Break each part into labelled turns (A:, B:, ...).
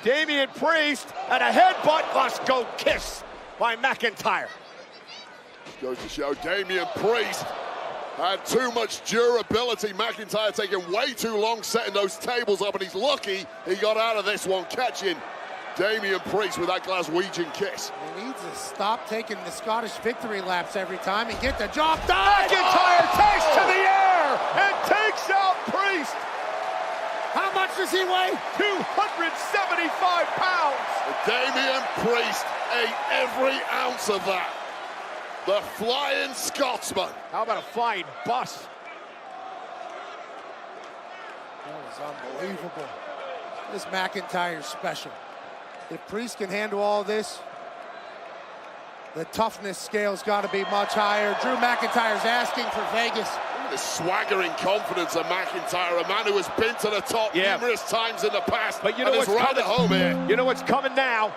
A: Damian Priest, and a headbutt must go kiss by McIntyre.
B: Goes to show Damian Priest had too much durability. McIntyre taking way too long setting those tables up, and he's lucky he got out of this one, catching Damian Priest with that Glaswegian kiss.
C: He needs to stop taking the Scottish victory laps every time and get the job done.
A: McIntyre takes to the air and takes out Priest.
C: How much does he weigh?
A: 275 pounds.
B: Damian Priest ate every ounce of that. The Flying Scotsman.
A: How about a flying bus?
C: That was unbelievable. This McIntyre's special. If Priest can handle all this, the toughness scale's got to be much higher. Drew McIntyre's asking for Vegas.
B: The swaggering confidence of McIntyre, a man who has been to the top numerous times in the past,
A: but you know what's
B: right
A: coming
B: at home here.
A: You know what's coming now?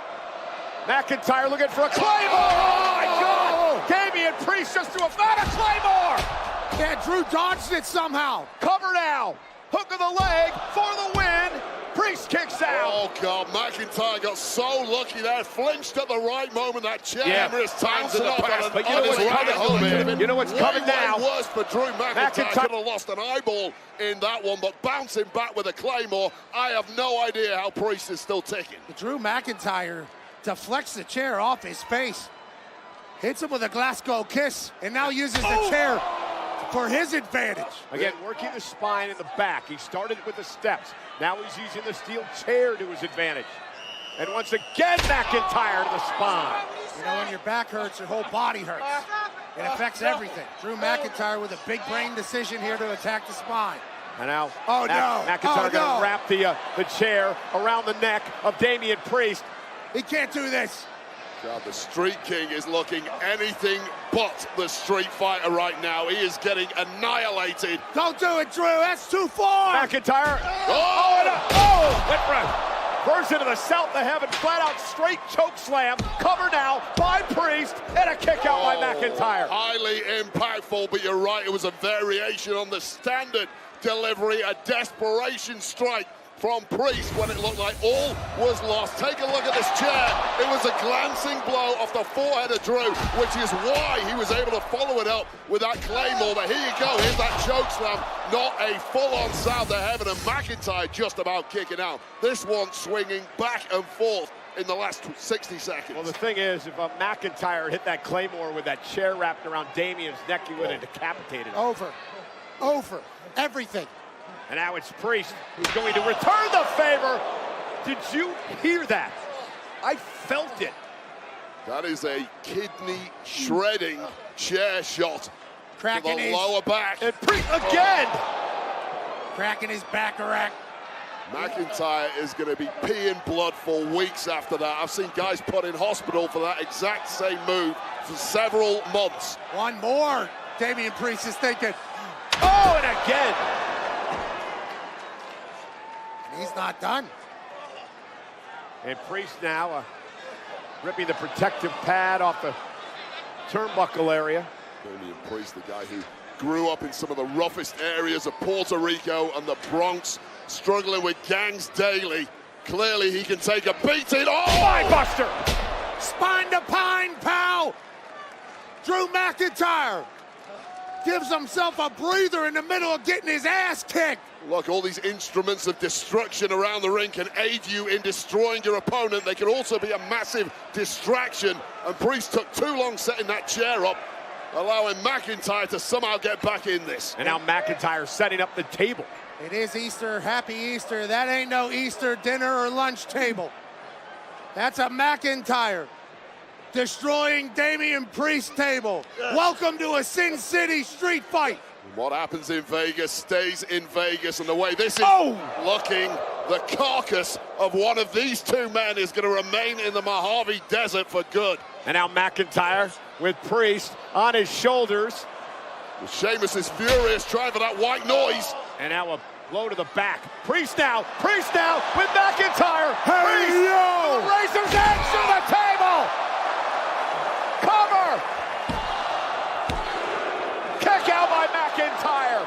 A: McIntyre looking for a Claymore! Oh my God! Damian Priest just threw a Claymore!
C: Yeah, Drew dodged it somehow.
A: Cover now. Hook of the leg for the win. Priest kicks out.
B: Oh God, McIntyre got so lucky there, flinched at the right moment. That chair numerous times in the past.
A: But you know what's coming? You know what's coming now?
B: Worse for Drew McIntyre. Could have lost an eyeball in that one, but bouncing back with a Claymore, I have no idea how Priest is still ticking.
C: Drew McIntyre deflects the chair off his face, hits him with a Glasgow kiss, and now uses the chair for his advantage.
A: Again, working the spine and the back. He started with the steps. Now he's using the steel chair to his advantage. And once again, McIntyre to the spine.
C: You know, when your back hurts, your whole body hurts. It affects everything. Drew McIntyre with a big brain decision here to attack the spine.
A: And now,
C: going
A: McIntyre to wrap the chair around the neck of Damian Priest.
C: He can't do this.
B: God, the Street King is looking anything but the Street Fighter right now. He is getting annihilated.
C: Don't do it, Drew. That's too far.
A: McIntyre. Went for a version of the South of Heaven, flat out straight choke slam. Cover now by Priest, and a kick out by McIntyre.
B: Highly impactful, but you're right. It was a variation on the standard delivery, a desperation strike from Priest when it looked like all was lost. Take a look at this chair. It was a glancing blow off the forehead of Drew, which is why he was able to follow it up with that Claymore. But here you go, here's that choke slam. Not a full-on South of Heaven, and McIntyre just about kicking out. This one swinging back and forth in the last 60 seconds.
A: Well, the thing is, if McIntyre hit that Claymore with that chair wrapped around Damian's neck, he would have decapitated him.
C: Over, everything.
A: And now it's Priest who's going to return the favor. Did you hear that? I felt it.
B: That is a kidney shredding chair shot
C: Cracking
B: to the lower back.
A: And Priest again.
C: Cracking his back rack.
B: McIntyre is going to be peeing blood for weeks after that. I've seen guys put in hospital for that exact same move for several months.
C: One more. Damian Priest is thinking.
A: Oh, and again.
C: He's not done.
A: And Priest now ripping the protective pad off the turnbuckle area.
B: Damian Priest, the guy who grew up in some of the roughest areas of Puerto Rico and the Bronx, struggling with gangs daily. Clearly he can take a beating. Oh!
A: Spine buster!
C: Spine to pine, pal! Drew McIntyre gives himself a breather in the middle of getting his ass kicked.
B: Look, all these instruments of destruction around the ring can aid you in destroying your opponent. They can also be a massive distraction. And Priest took too long setting that chair up, allowing McIntyre to somehow get back in this.
A: And now McIntyre setting up the table.
C: It is Easter. Happy Easter. That ain't no Easter dinner or lunch table. That's a McIntyre destroying Damian Priest table. Welcome to a Sin City street fight.
B: What happens in Vegas stays in Vegas, and the way this is looking, the carcass of one of these two men is going to remain in the Mojave Desert for good.
A: And now McIntyre with Priest on his shoulders.
B: Sheamus is furious, trying for that white noise.
A: And now a blow to the back. Priest now with McIntyre.
C: Hey,
A: Priest
C: yo!
A: Razor's edge to the table. Cover. Kick out by McIntyre.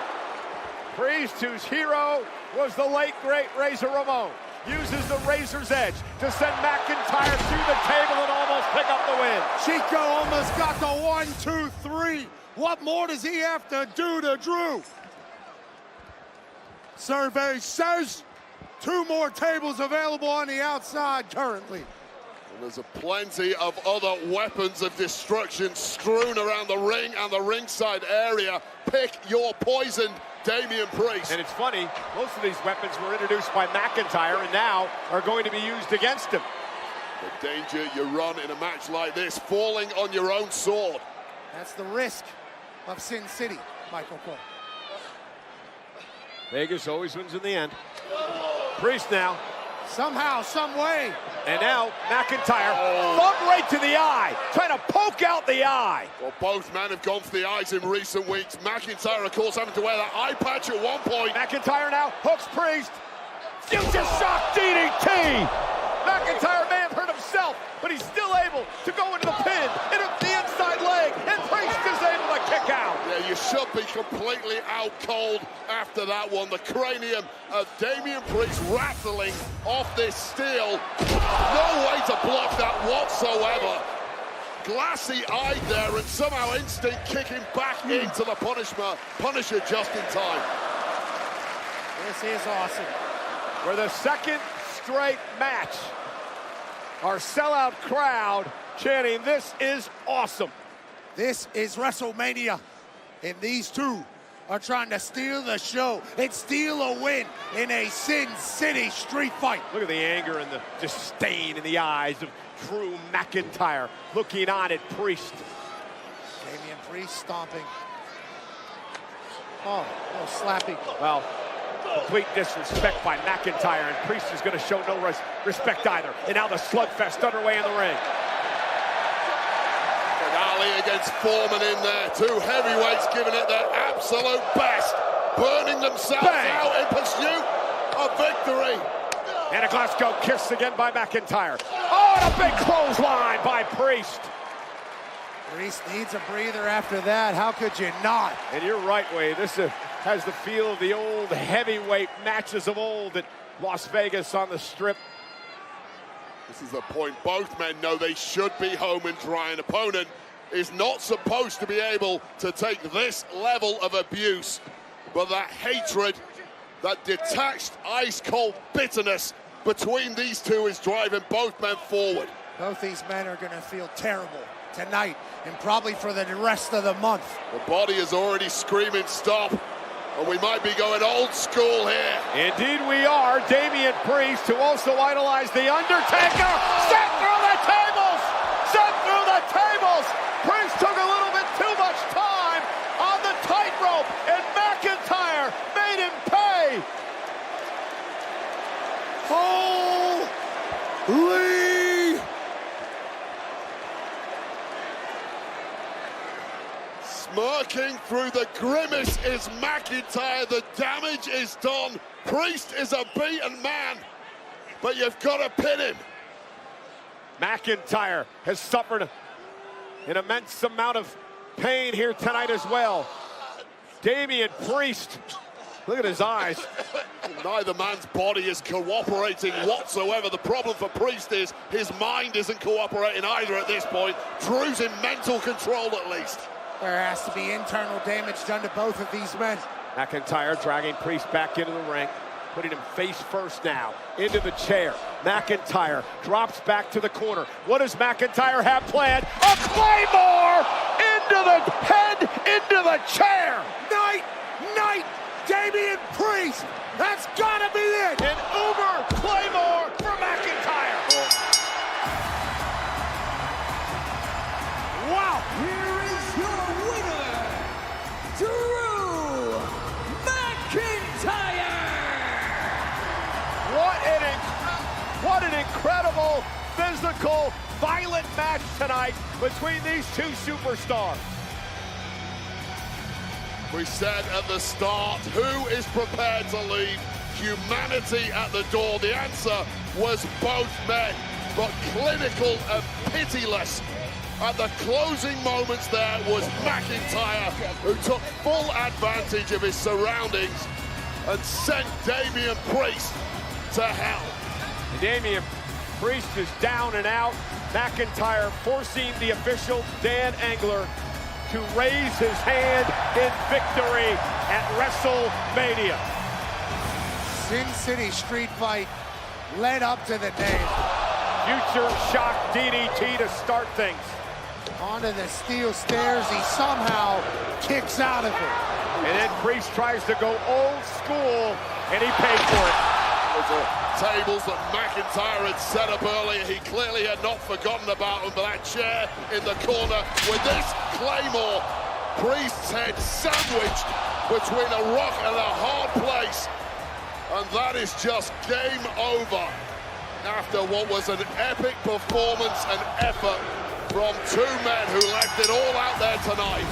A: Priest, whose hero was the late, great Razor Ramon. uses the razor's edge to send McIntyre through the table and almost pick up the win.
C: Chico almost got the 1, 2, 3. What more does he have to do to Drew? Survey says 2 more tables available on the outside currently.
B: And there's plenty of other weapons of destruction strewn around the ring and the ringside area. Pick your poison, Damian Priest.
A: And it's funny, most of these weapons were introduced by McIntyre and now are going to be used against him.
B: The danger you run in a match like this, falling on your own sword.
C: That's the risk of Sin City, Michael Cole.
A: Vegas always wins in the end. Priest now.
C: Somehow, some way.
A: And now McIntyre, thumb right to the eye, trying to poke out the eye.
B: Well, both men have gone for the eyes in recent weeks. McIntyre, of course, having to wear that eye patch at one point.
A: McIntyre now hooks Priest. Future shock DDT. McIntyre may have hurt himself, but he's still able to go into the pin, into the inside leg, and Priest is able to kick out.
B: Yeah, you should be completely out cold after that one. The cranium of Damian Priest rattling off this steel. No way to block that whatsoever. Glassy-eyed there, and somehow instinct kicking back into the Punisher just in time.
C: This is awesome.
A: For the second straight match, our sellout crowd chanting, "This is awesome."
C: This is WrestleMania, and these two are trying to steal the show and steal a win in a Sin City street fight.
A: Look at the anger and the disdain in the eyes of Drew McIntyre looking on at Priest.
C: Damian Priest stomping. Oh, no slapping.
A: Well, complete disrespect by McIntyre, and Priest is going to show no respect either. And now the slugfest underway in the ring.
B: Ali against Foreman in there. 2 heavyweights giving it their absolute best, burning themselves out in pursuit of victory.
A: And a Glasgow kiss again by McIntyre. Oh, and a big clothesline by Priest.
C: Priest needs a breather after that. How could you not?
A: And you're right, Wade. This has the feel of the old heavyweight matches of old at Las Vegas on the Strip.
B: This is the point both men know they should be home and dry. An opponent is not supposed to be able to take this level of abuse, but that hatred, that detached, ice-cold bitterness between these two is driving both men forward.
C: Both these men are going to feel terrible tonight and probably for the rest of the month.
B: The body is already screaming stop, and we might be going old school here.
A: Indeed we are. Damian Priest, who also idolized The Undertaker, sent through the tables! Sent through the tables! Priest took a little bit too much time on the tightrope, and McIntyre made him pay!
C: Holy!
B: Smirking through the grimace is McIntyre. The damage is done. Priest is a beaten man, but you've got to pin him.
A: McIntyre has suffered an immense amount of pain here tonight as well. Damian Priest, look at his eyes.
B: Neither man's body is cooperating whatsoever. The problem for Priest is his mind isn't cooperating either at this point. Drew's in mental control at least.
C: There has to be internal damage done to both of these men.
A: McIntyre dragging Priest back into the ring, putting him face first now into the chair. McIntyre drops back to the corner. What does McIntyre have planned? A Claymore into the head, into the chair.
C: Night, Damian Priest. That's gotta be it.
A: An Uber Claymore for McIntyre.
C: Wow.
D: Here is your winner, Drew McIntyre!
A: What an incredible, physical, violent match tonight between these two superstars.
B: We said at the start, who is prepared to leave humanity at the door? The answer was both men, but clinical and pitiless. At the closing moments there was McIntyre, who took full advantage of his surroundings and sent Damian Priest to hell.
A: Damian Priest is down and out. McIntyre forcing the official, Dan Engler, to raise his hand in victory at WrestleMania.
C: Sin City street fight led up to the name.
A: Future shock DDT to start things.
C: Onto the steel stairs, he somehow kicks out of it.
A: And then Priest tries to go old school, and he paid for it.
B: The tables that McIntyre had set up earlier, he clearly had not forgotten about them, but that chair in the corner with this Claymore, Priest's head sandwiched between a rock and a hard place. And that is just game over after what was an epic performance and effort from two men who left it all out there tonight.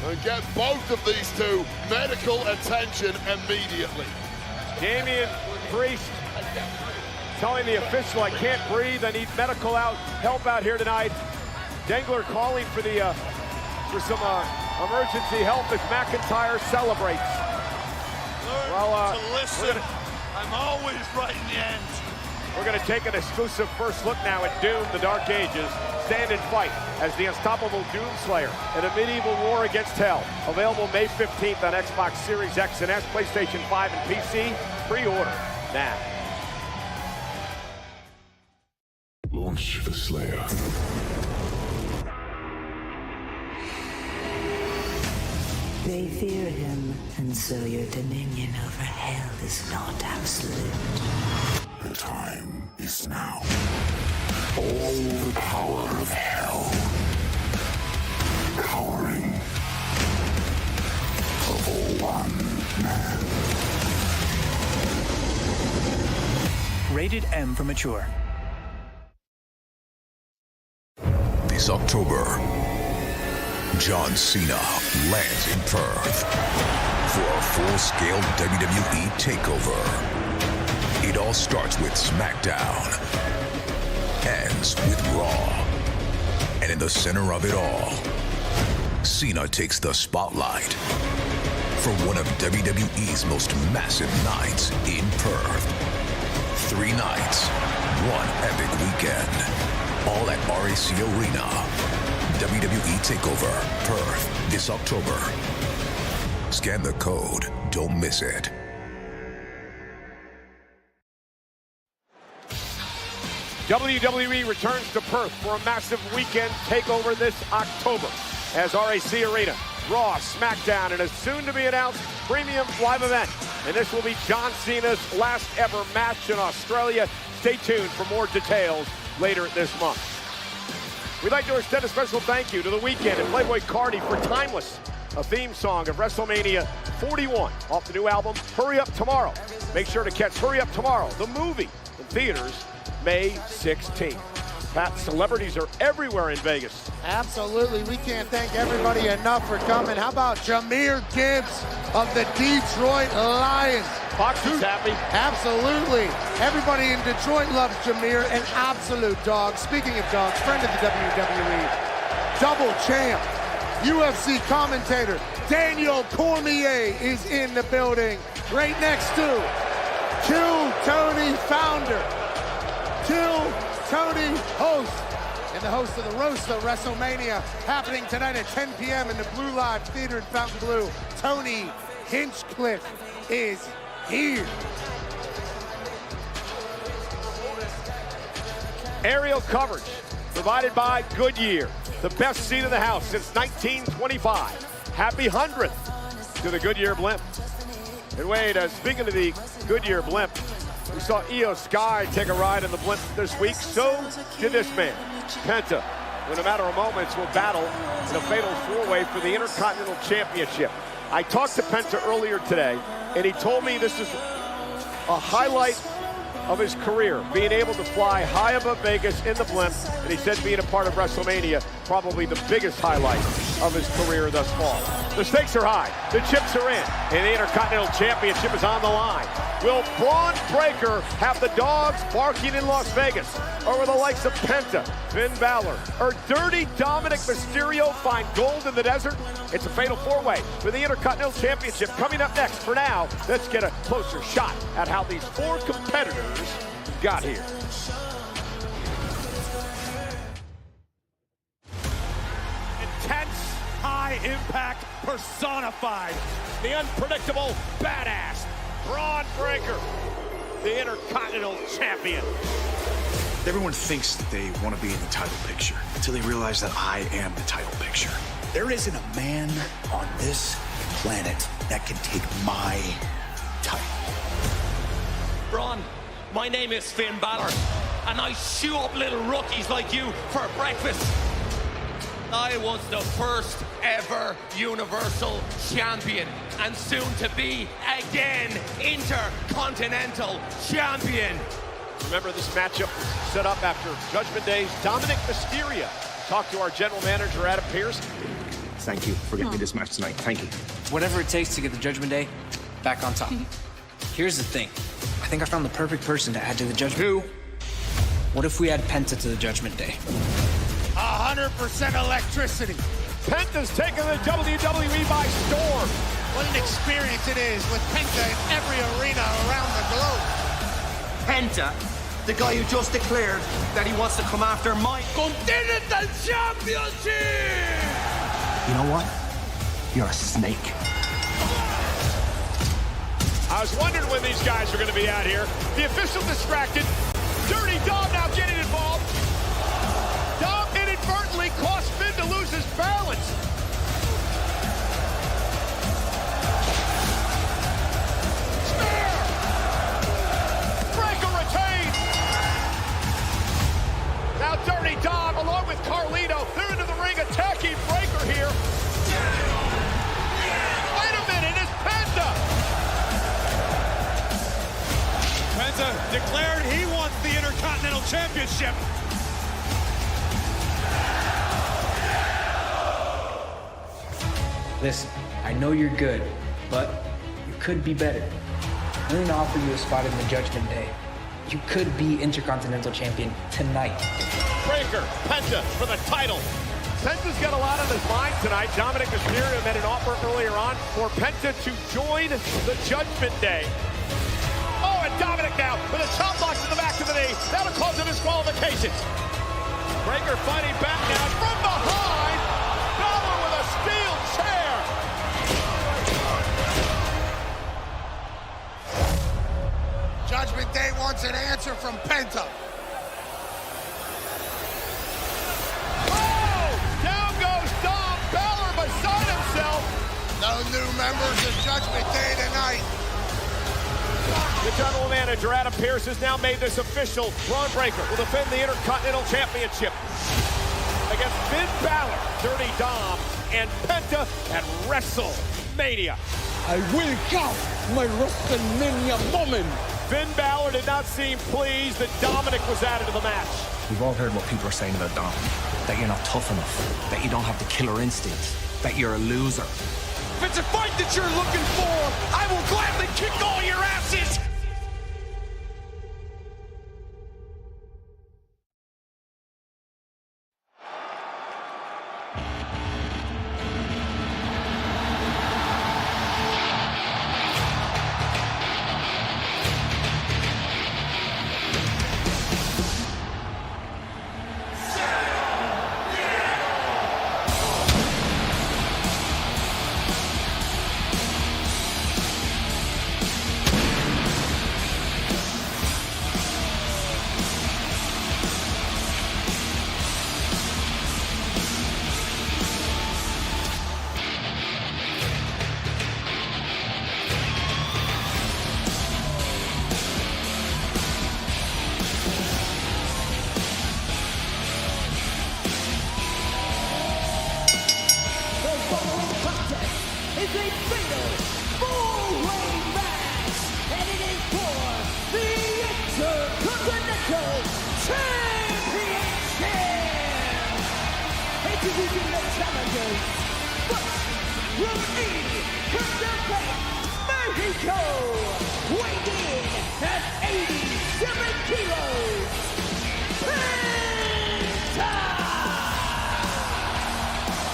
B: And get both of these two medical attention immediately.
A: Damian Priest telling the official, I can't breathe, I need medical help out here tonight. Dengler calling for some emergency help as McIntyre celebrates.
E: Learn to listen. I'm always right in the end.
A: We're going to take an exclusive first look now at Doom, the Dark Ages, Stand and Fight as the unstoppable Doomslayer in a medieval war against hell. Available May 15th on Xbox Series X and S, PlayStation 5 and PC. Pre-order now.
F: Launch the Slayer.
G: They fear him, and so your dominion over hell is not absolute.
F: The time is now. All the power of hell. Cowering. Of one man.
H: Rated M for mature.
I: This October, John Cena lands in Perth for a full-scale WWE takeover. It all starts with SmackDown, ends with Raw, and in the center of it all, Cena takes the spotlight for one of WWE's most massive nights in Perth. 3 nights, one epic weekend, all at RAC Arena. WWE TakeOver Perth this October. Scan the code, don't miss it.
A: WWE returns to Perth for a massive weekend takeover this October as RAC Arena, Raw, SmackDown, and a soon-to-be-announced premium live event. And this will be John Cena's last ever match in Australia. Stay tuned for more details later this month. We'd like to extend a special thank you to The Weeknd and Playboy Cardi for Timeless, a theme song of WrestleMania 41 off the new album, Hurry Up Tomorrow. Make sure to catch Hurry Up Tomorrow, the movie, in theaters May 16th. Pat, celebrities are everywhere in Vegas.
C: Absolutely. We can't thank everybody enough for coming. How about Jahmyr Gibbs of the Detroit Lions?
A: Fox is happy.
C: Absolutely. Everybody in Detroit loves Jahmyr, an absolute dog. Speaking of dogs, friend of the WWE, double champ, UFC commentator, Daniel Cormier is in the building. Right next to Kill Tony founder, Kill Tony host, and the host of the Roast of WrestleMania, happening tonight at 10 p.m. in the Blue Live Theater in Fontainebleau. Tony Hinchcliffe is here.
A: Aerial coverage provided by Goodyear, the best seat in the house since 1925. Happy 100th to the Goodyear blimp. And Wade, speaking of the Goodyear blimp, we saw Io Sky take a ride in the blimp this week. So did this man, Penta, who in a matter of moments will battle in a fatal four-way for the Intercontinental Championship. I talked to Penta earlier today, and he told me this is a highlight of his career, being able to fly high above Vegas in the blimp, and he said being a part of WrestleMania, probably the biggest highlight of his career thus far. The stakes are high, the chips are in, and the Intercontinental Championship is on the line. Will Braun Breaker have the dogs barking in Las Vegas? Or will the likes of Penta, Finn Balor, or Dirty Dominic Mysterio find gold in the desert? It's a fatal four-way for the Intercontinental Championship coming up next. For now, let's get a closer shot at how these four competitors got here? Intense, high impact personified. The unpredictable badass, Braun Breaker, the Intercontinental Champion.
H: Everyone thinks that they want to be in the title picture until they realize that I am the title picture. There isn't a man on this planet that can take my title.
J: Braun, my name is Finn Balor, and I shoot up little rookies like you for breakfast. I was the first ever Universal Champion, and soon to be again Intercontinental Champion.
A: Remember, this matchup was set up after Judgment Day's Dominic Mysterio. Talked to our general manager, Adam Pearce.
H: Thank you for getting me this match tonight. Thank you.
K: Whatever it takes to get the Judgment Day back on top. Here's the thing. I think I found the perfect person to add to the Judgment.
H: Who?
K: What if we add Penta to the Judgment Day?
C: 100% electricity.
A: Penta's taking the WWE by storm.
C: What an experience it is with Penta in every arena around the globe.
J: Penta, the guy who just declared that he wants to come after my Continental Championship!
H: You know what? You're a snake.
A: I was wondering when these guys are going to be out here. The official distracted. Dirty Dom now getting involved. Dom inadvertently caused Finn to lose his balance. Spear! Breaker retained. Now Dirty Dom along with Carlito. They're into the ring attacking Breaker here. Wait a minute, it's Penta.
E: Penta declared he wants the Intercontinental Championship.
K: Listen, I know you're good, but you could be better. I'm going to offer you a spot in the Judgment Day. You could be Intercontinental Champion tonight.
A: Breaker, Penta for the title. Penta's got a lot on his mind tonight. Dominic Mysterio made an offer earlier on for Penta to join the Judgment Day. Oh, and Dominic now with a chop block to the back of the knee. That'll cause him disqualification. Breaker fighting back now from behind. Balor with a steel chair.
C: Judgment Day wants an answer from Penta.
A: Oh! Down goes Dom. Balor beside himself.
C: No new members of Judgment Day tonight.
A: The general manager, Adam Pearce, has now made this official. Braun Breaker will defend the Intercontinental Championship against Finn Balor, Dirty Dom, and Penta at WrestleMania.
D: I will count my WrestleMania moment.
A: Finn Balor did not seem pleased that Dominic was added to the match.
H: We've all heard what people are saying about Dom. That you're not tough enough. That you don't have the killer instinct. That you're a loser.
J: If it's a fight that you're looking for, I will gladly kick all your asses!
D: It's a fatal four-way match, and it is for the Intercontinental Championship. Introducing the challengers, first from Ecatepec, Mexico, weighing in at 87 kilos, Penta!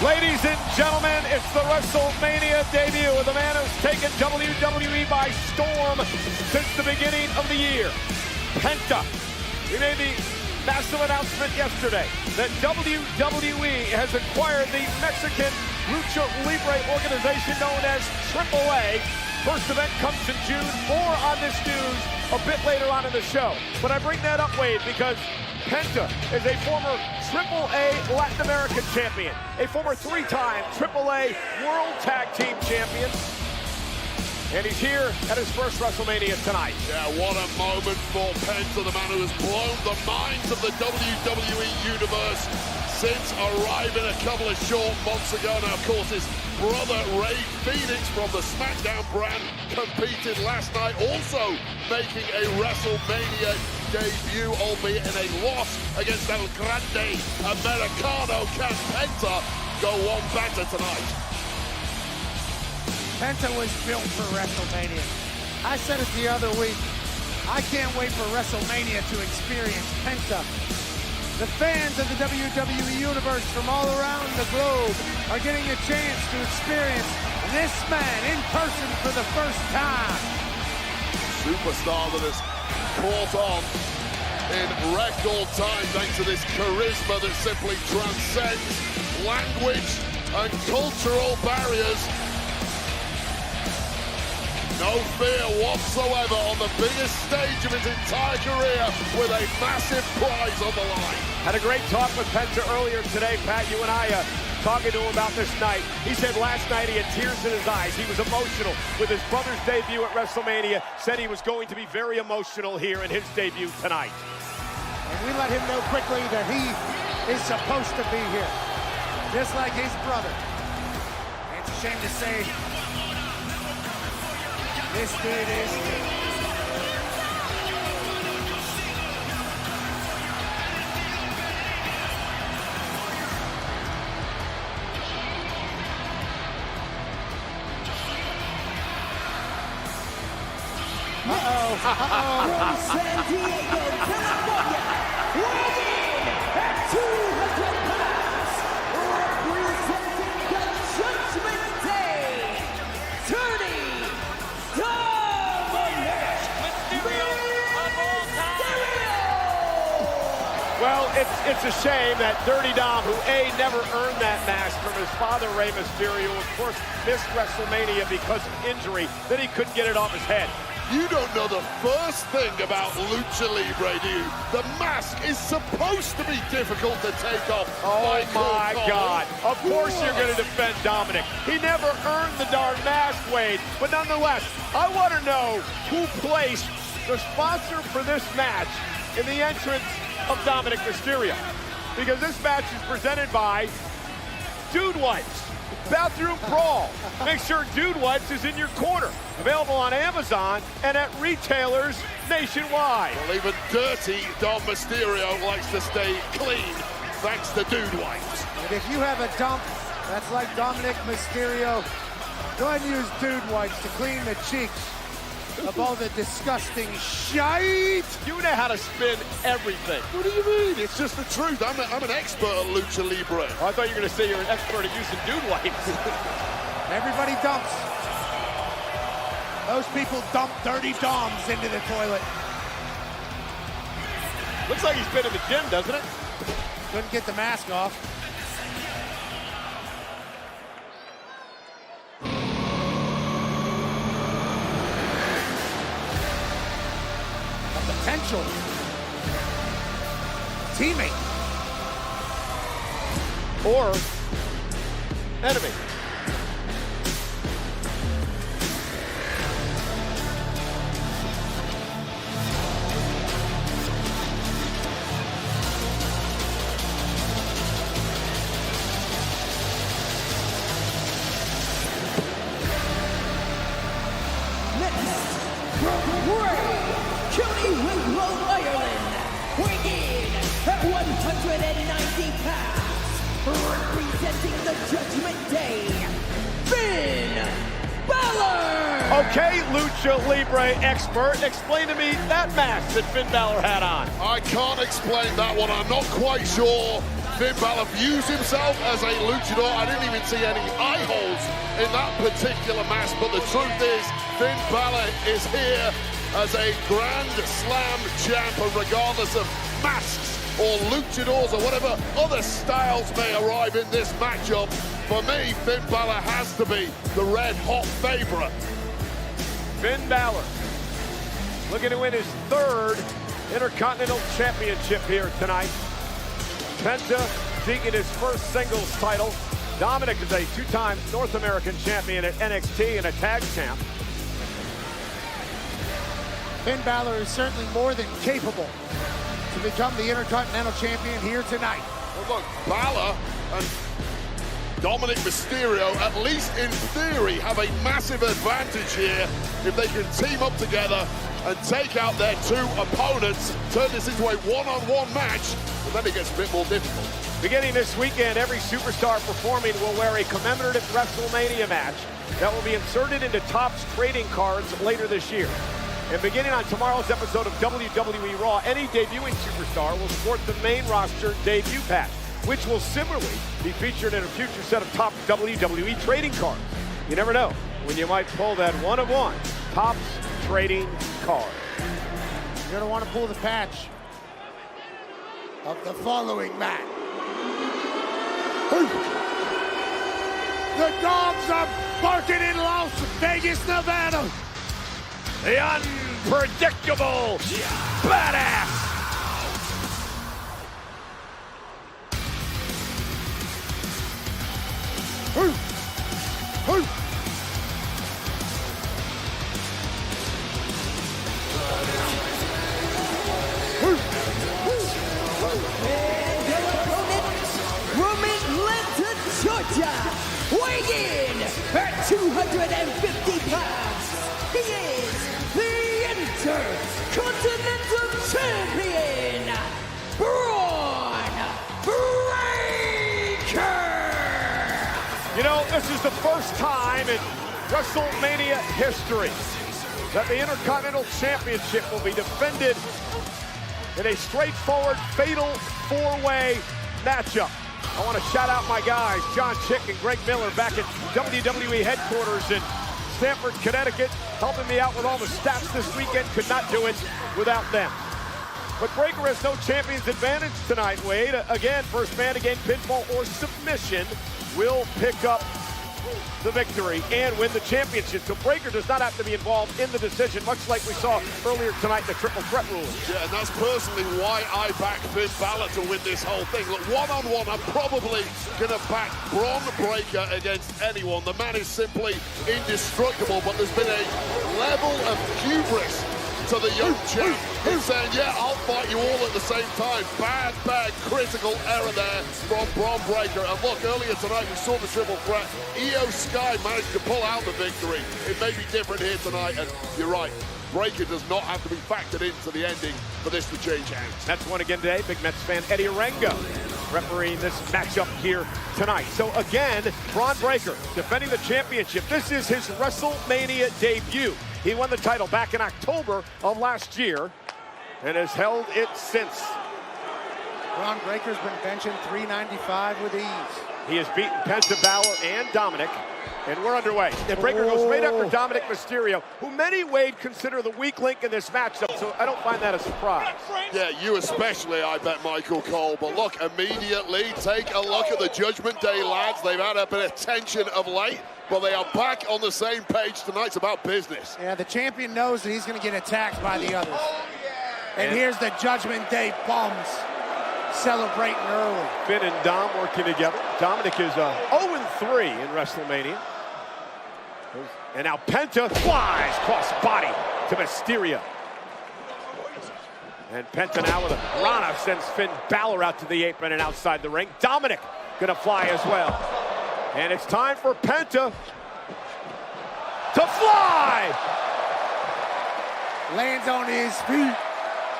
A: Ladies and gentlemen, it's the WrestleMania debut of the man who's taken WWE by storm since the beginning of the year. Penta. We made the massive announcement yesterday that WWE has acquired the Mexican Lucha Libre organization known as AAA. First event comes in June. More on this news a bit later on in the show. But I bring that up, Wade, because Penta is a former AAA Latin American champion, a former three-time AAA World Tag Team champion. And he's here at his first WrestleMania tonight.
B: Yeah, what a moment for Penta, the man who has blown the minds of the WWE Universe since arriving a couple of short months ago. Now, of course, his brother Ray Phoenix from the SmackDown brand competed last night, also making a WrestleMania debut, albeit in a loss against El Grande Americano. Can Penta go one better tonight?
C: Penta was built for WrestleMania. I said it the other week. I can't wait for WrestleMania to experience Penta. The fans of the WWE Universe from all around the globe are getting a chance to experience this man in person for the first time.
B: Superstar that has caught on in record time thanks to this charisma that simply transcends language and cultural barriers. No fear whatsoever on the biggest stage of his entire career with a massive prize on the line.
A: Had a great talk with Penta earlier today, Pat. You and I talking to him about this night. He said last night he had tears in his eyes. He was emotional with his brother's debut at WrestleMania. Said he was going to be very emotional here in his debut tonight.
C: And we let him know quickly that he is supposed to be here, just like his brother. And it's a shame to say this dude is here.
D: From San Diego, California, weighing at 200 pounds, representing the Judgment Day, Tony Dominic Mysterio.
A: Well, it's a shame that Dirty Dom, who never earned that mask from his father, Rey Mysterio, of course, missed WrestleMania because of injury, that he couldn't get it off his head.
B: You don't know the first thing about Lucha Libre, do you? The mask is supposed to be difficult to take off.
A: Oh my God. Of course you're going to defend Dominic. He never earned the darn mask, Wade. But nonetheless, I want to know who placed the sponsor for this match in the entrance of Dominic Mysterio. Because this match is presented by Dude Wipes. Bathroom Brawl. Make sure Dude Wipes is in your corner. Available on Amazon and at retailers nationwide.
B: Well, even dirty Dom Mysterio likes to stay clean thanks to Dude Wipes.
C: And if you have a dump that's like Dominic Mysterio, go ahead and use Dude Wipes to clean the cheeks of all the disgusting shite.
A: You know how to spin everything.
B: What do you mean? It's just the truth. I'm an expert at Lucha Libre.
A: Oh, I thought you were going to say you're an expert at using Dude Wipes.
C: Everybody dumps. Those people dump dirty Doms into the toilet.
A: Looks like he's been in the gym, doesn't it?
C: Couldn't get the mask off. Potential teammate
A: or enemy.
D: Representing the Judgment Day, Finn Balor!
A: Okay, Lucha Libre expert, explain to me that mask that Finn Balor had on.
B: I can't explain that one. I'm not quite sure Finn Balor views himself as a luchador. I didn't even see any eye holes in that particular mask, but the truth is, Finn Balor is here as a Grand Slam champ, and regardless of masks or luchadors or whatever other styles may arrive in this matchup, for me, Finn Balor has to be the red-hot favorite.
A: Finn Balor looking to win his third Intercontinental Championship here tonight. Penta seeking his first singles title. Dominic is a two-time North American champion at NXT and a tag champ.
C: Finn Balor is certainly more than capable to become the Intercontinental Champion here tonight.
B: Well, look, Balor and Dominic Mysterio, at least in theory, have a massive advantage here if they can team up together and take out their two opponents, turn this into a one-on-one match, and then it gets a bit more difficult.
A: Beginning this weekend, every superstar performing will wear a commemorative WrestleMania match that will be inserted into Topps trading cards later this year. And beginning on tomorrow's episode of WWE Raw, any debuting superstar will sport the main roster debut patch, which will similarly be featured in a future set of top WWE trading cards. You never know when you might pull that one-of-one Topps trading card.
C: You're going to want to pull the patch of the following match. The dogs are barking in Las Vegas, Nevada.
A: The unpredictable badass.
D: Weighing in at 250 pounds, he is the Intercontinental Champion, Braun Breaker!
A: You know, this is the first time in WrestleMania history that the Intercontinental Championship will be defended in a straightforward, fatal four-way matchup. I want to shout out my guys, John Chick and Greg Miller, back at WWE headquarters in Stamford, Connecticut, helping me out with all the stats this weekend. Could not do it without them. But Breaker has no champion's advantage tonight, Wade. Again, first man to gain pinfall or submission will pick up the victory and win the championship. So Breaker does not have to be involved in the decision, much like we saw earlier tonight in the triple threat ruling.
B: Yeah, and that's personally why I back Finn Balor to win this whole thing. Look, one-on-one, I'm probably going to back Braun Breaker against anyone. The man is simply indestructible, but there's been a level of hubris to the young champ in saying, yeah, I'll fight you all at the same time. Bad, critical error there from Braun Breaker. And look, earlier tonight we saw the triple threat. Io Sky managed to pull out the victory. It may be different here tonight, and you're right. Breaker does not have to be factored into the ending for this to change hands.
A: Mets won again today. Big Mets fan Eddie Arango refereeing this matchup here tonight. So again, Braun Breaker defending the championship. This is his WrestleMania debut. He won the title back in October of last year and has held it since.
C: Braun Breaker's been benching 395 with ease.
A: He has beaten Penta, Balor, and Dominic, and we're underway. And Breaker goes right after Dominic Mysterio, who many, Wade, consider the weak link in this matchup, so I don't find that a surprise.
B: Yeah, you especially, I bet, Michael Cole. But look, immediately take a look at the Judgment Day lads. They've had a bit of tension of late, but they are back on the same page tonight. It's about business.
C: Yeah, the champion knows that he's going to get attacked by the others. And here's the Judgment Day bums celebrating early.
A: Finn and Dom working together. Dominic is 0-3 in WrestleMania. And now Penta flies cross body to Mysterio. And Penta now with a Rana sends Finn Balor out to the apron and outside the ring. Dominic gonna fly as well. And it's time for Penta to fly!
C: Lands on his feet.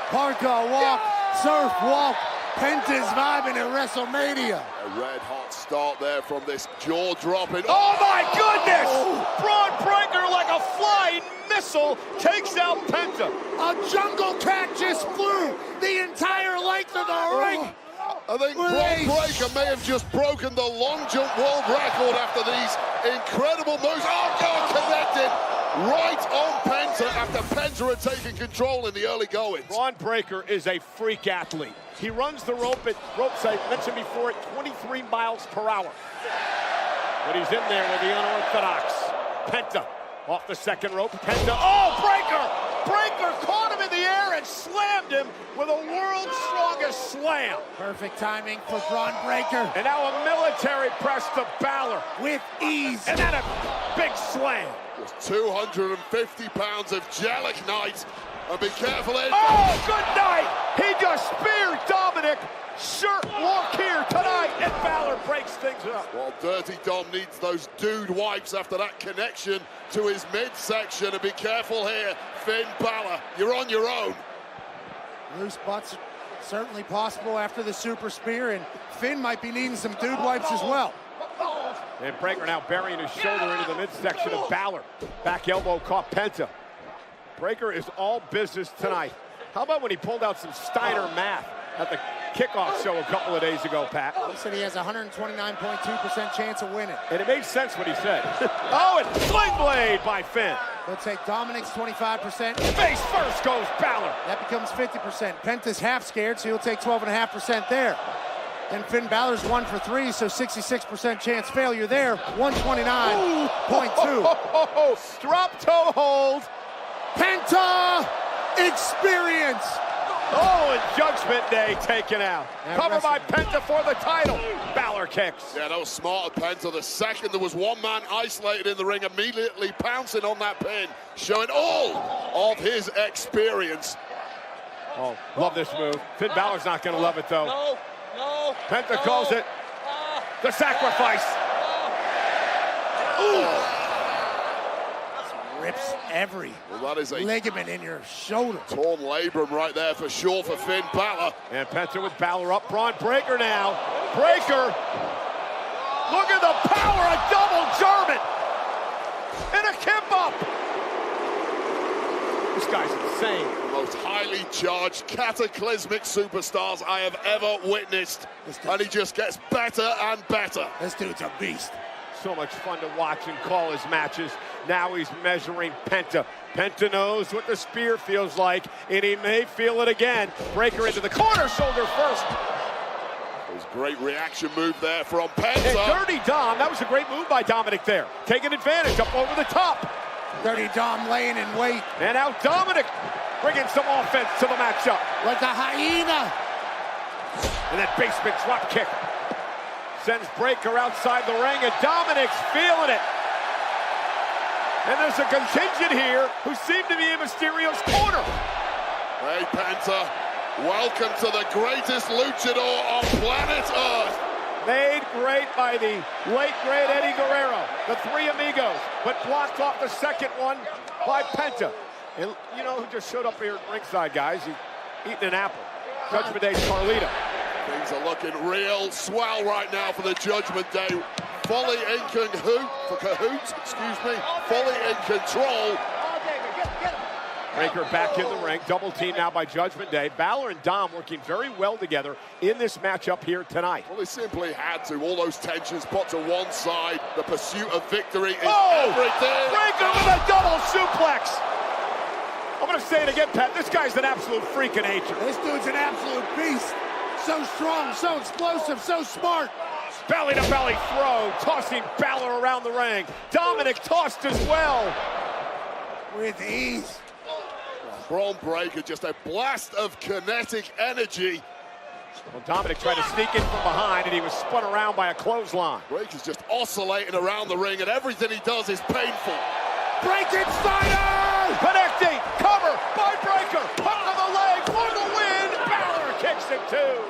C: Parkour walk, surf walk. Penta's vibing at WrestleMania.
B: A red-hot start there from this jaw-dropping.
A: Oh my goodness! Braun Breaker, like a flying missile, takes out Penta.
C: A jungle cat just flew the entire length of the ring.
B: I think Braun Breaker may have just broken the long jump world record after these incredible moves. Oh, God, connected right on Penta. after Penta had taken control in the early goings.
A: Braun Breaker is a freak athlete. He runs the ropes, I mentioned before, at 23 miles per hour. But he's in there with the unorthodox. Penta off the second rope. Penta, oh, Breaker! Breaker caught him in the air and slammed him with a world's strongest slam.
C: Perfect timing for Braun Breaker.
A: And now a military press to Balor.
C: With ease.
A: And then a big slam.
B: Just 250 pounds of gelignite. And be careful, Ed.
A: Oh, good night! He just speared Dominic. Shirt walk here tonight, and Balor breaks things up.
B: Well, Dirty Dom needs those dude wipes after that connection to his midsection. And be careful here, Finn Balor. You're on your own.
C: Loose butts certainly possible after the super spear, and Finn might be needing some dude wipes as well.
A: And Breaker now burying his shoulder into the midsection of Balor. Back elbow caught Penta. Breaker is all business tonight. How about when he pulled out some Steiner math at the kickoff show a couple of days ago, Pat?
C: He said he has a 129.2% chance of winning.
A: And it made sense what he said. Oh, and sling blade by Finn.
C: They'll take Dominic's 25%.
A: Face first goes Balor.
C: That becomes 50%. Penta's half scared, so he'll take 12.5% there. And Finn Balor's 1 for 3, so 66% chance failure there. 129.2.
A: Drop toe hold.
C: Penta experience.
A: Oh, and Judgment Day taken out. Cover by Penta for the title. Balor kicks.
B: Yeah, that was smart of Penta. The second there was one man isolated in the ring, immediately pouncing on that pin, showing all of his experience.
A: Oh, love this move. Finn Balor's not going to love it, though.
J: No.
A: Penta calls it the sacrifice.
C: Ooh. Rips every ligament in your shoulder.
B: Torn labrum right there for sure for Finn Balor.
A: And Penta with Balor up. Braun Breaker now. Breaker. Look at the power. A double German. And a kip up. This guy's insane.
B: The most highly charged, cataclysmic superstars I have ever witnessed. And he just gets better and better.
C: This dude's a beast.
A: So much fun to watch and call his matches. Now he's measuring Penta. Penta knows what the spear feels like, and he may feel it again. Breaker into the corner, shoulder first.
B: There's a great reaction move there from Penta.
A: And Dirty Dom, that was a great move by Dominic there. Taking advantage, up over the top.
C: Dirty Dom laying in wait.
A: And now Dominic bringing some offense to the matchup.
C: Like a hyena.
A: And that basement drop kick sends Breaker outside the ring, and Dominic's feeling it. And there's a contingent here who seem to be in Mysterio's corner.
B: Hey, Penta, welcome to the greatest luchador on planet Earth.
A: Made great by the late, great Eddie Guerrero, the Three Amigos, but blocked off the second one by Penta. And you know who just showed up here at ringside, guys? He's eating an apple. Judgment Day's Carlito.
B: Things are looking real swell right now for the Judgment Day. Fully in cahoots, fully in control.
A: Breaker back in the ring, double team now by Judgment Day. Balor and Dom working very well together in this matchup here tonight.
B: Well, they simply had to. All those tensions put to one side. The pursuit of victory is everything.
A: Breaker with a double suplex. I'm going to say it again, Pat. This guy's an absolute freak of nature.
C: This dude's an absolute beast. So strong, so explosive, so smart.
A: Belly-to-belly throw, tossing Balor around the ring. Dominic tossed as well.
C: With ease.
B: Braun Breaker, just a blast of kinetic energy.
A: Well, Dominic tried to sneak in from behind, and he was spun around by a clothesline.
B: Breaker's just oscillating around the ring, and everything he does is painful.
C: Breaking Steiner!
A: Connecting, cover by Breaker. Hook of the leg for the win. Balor kicks it too.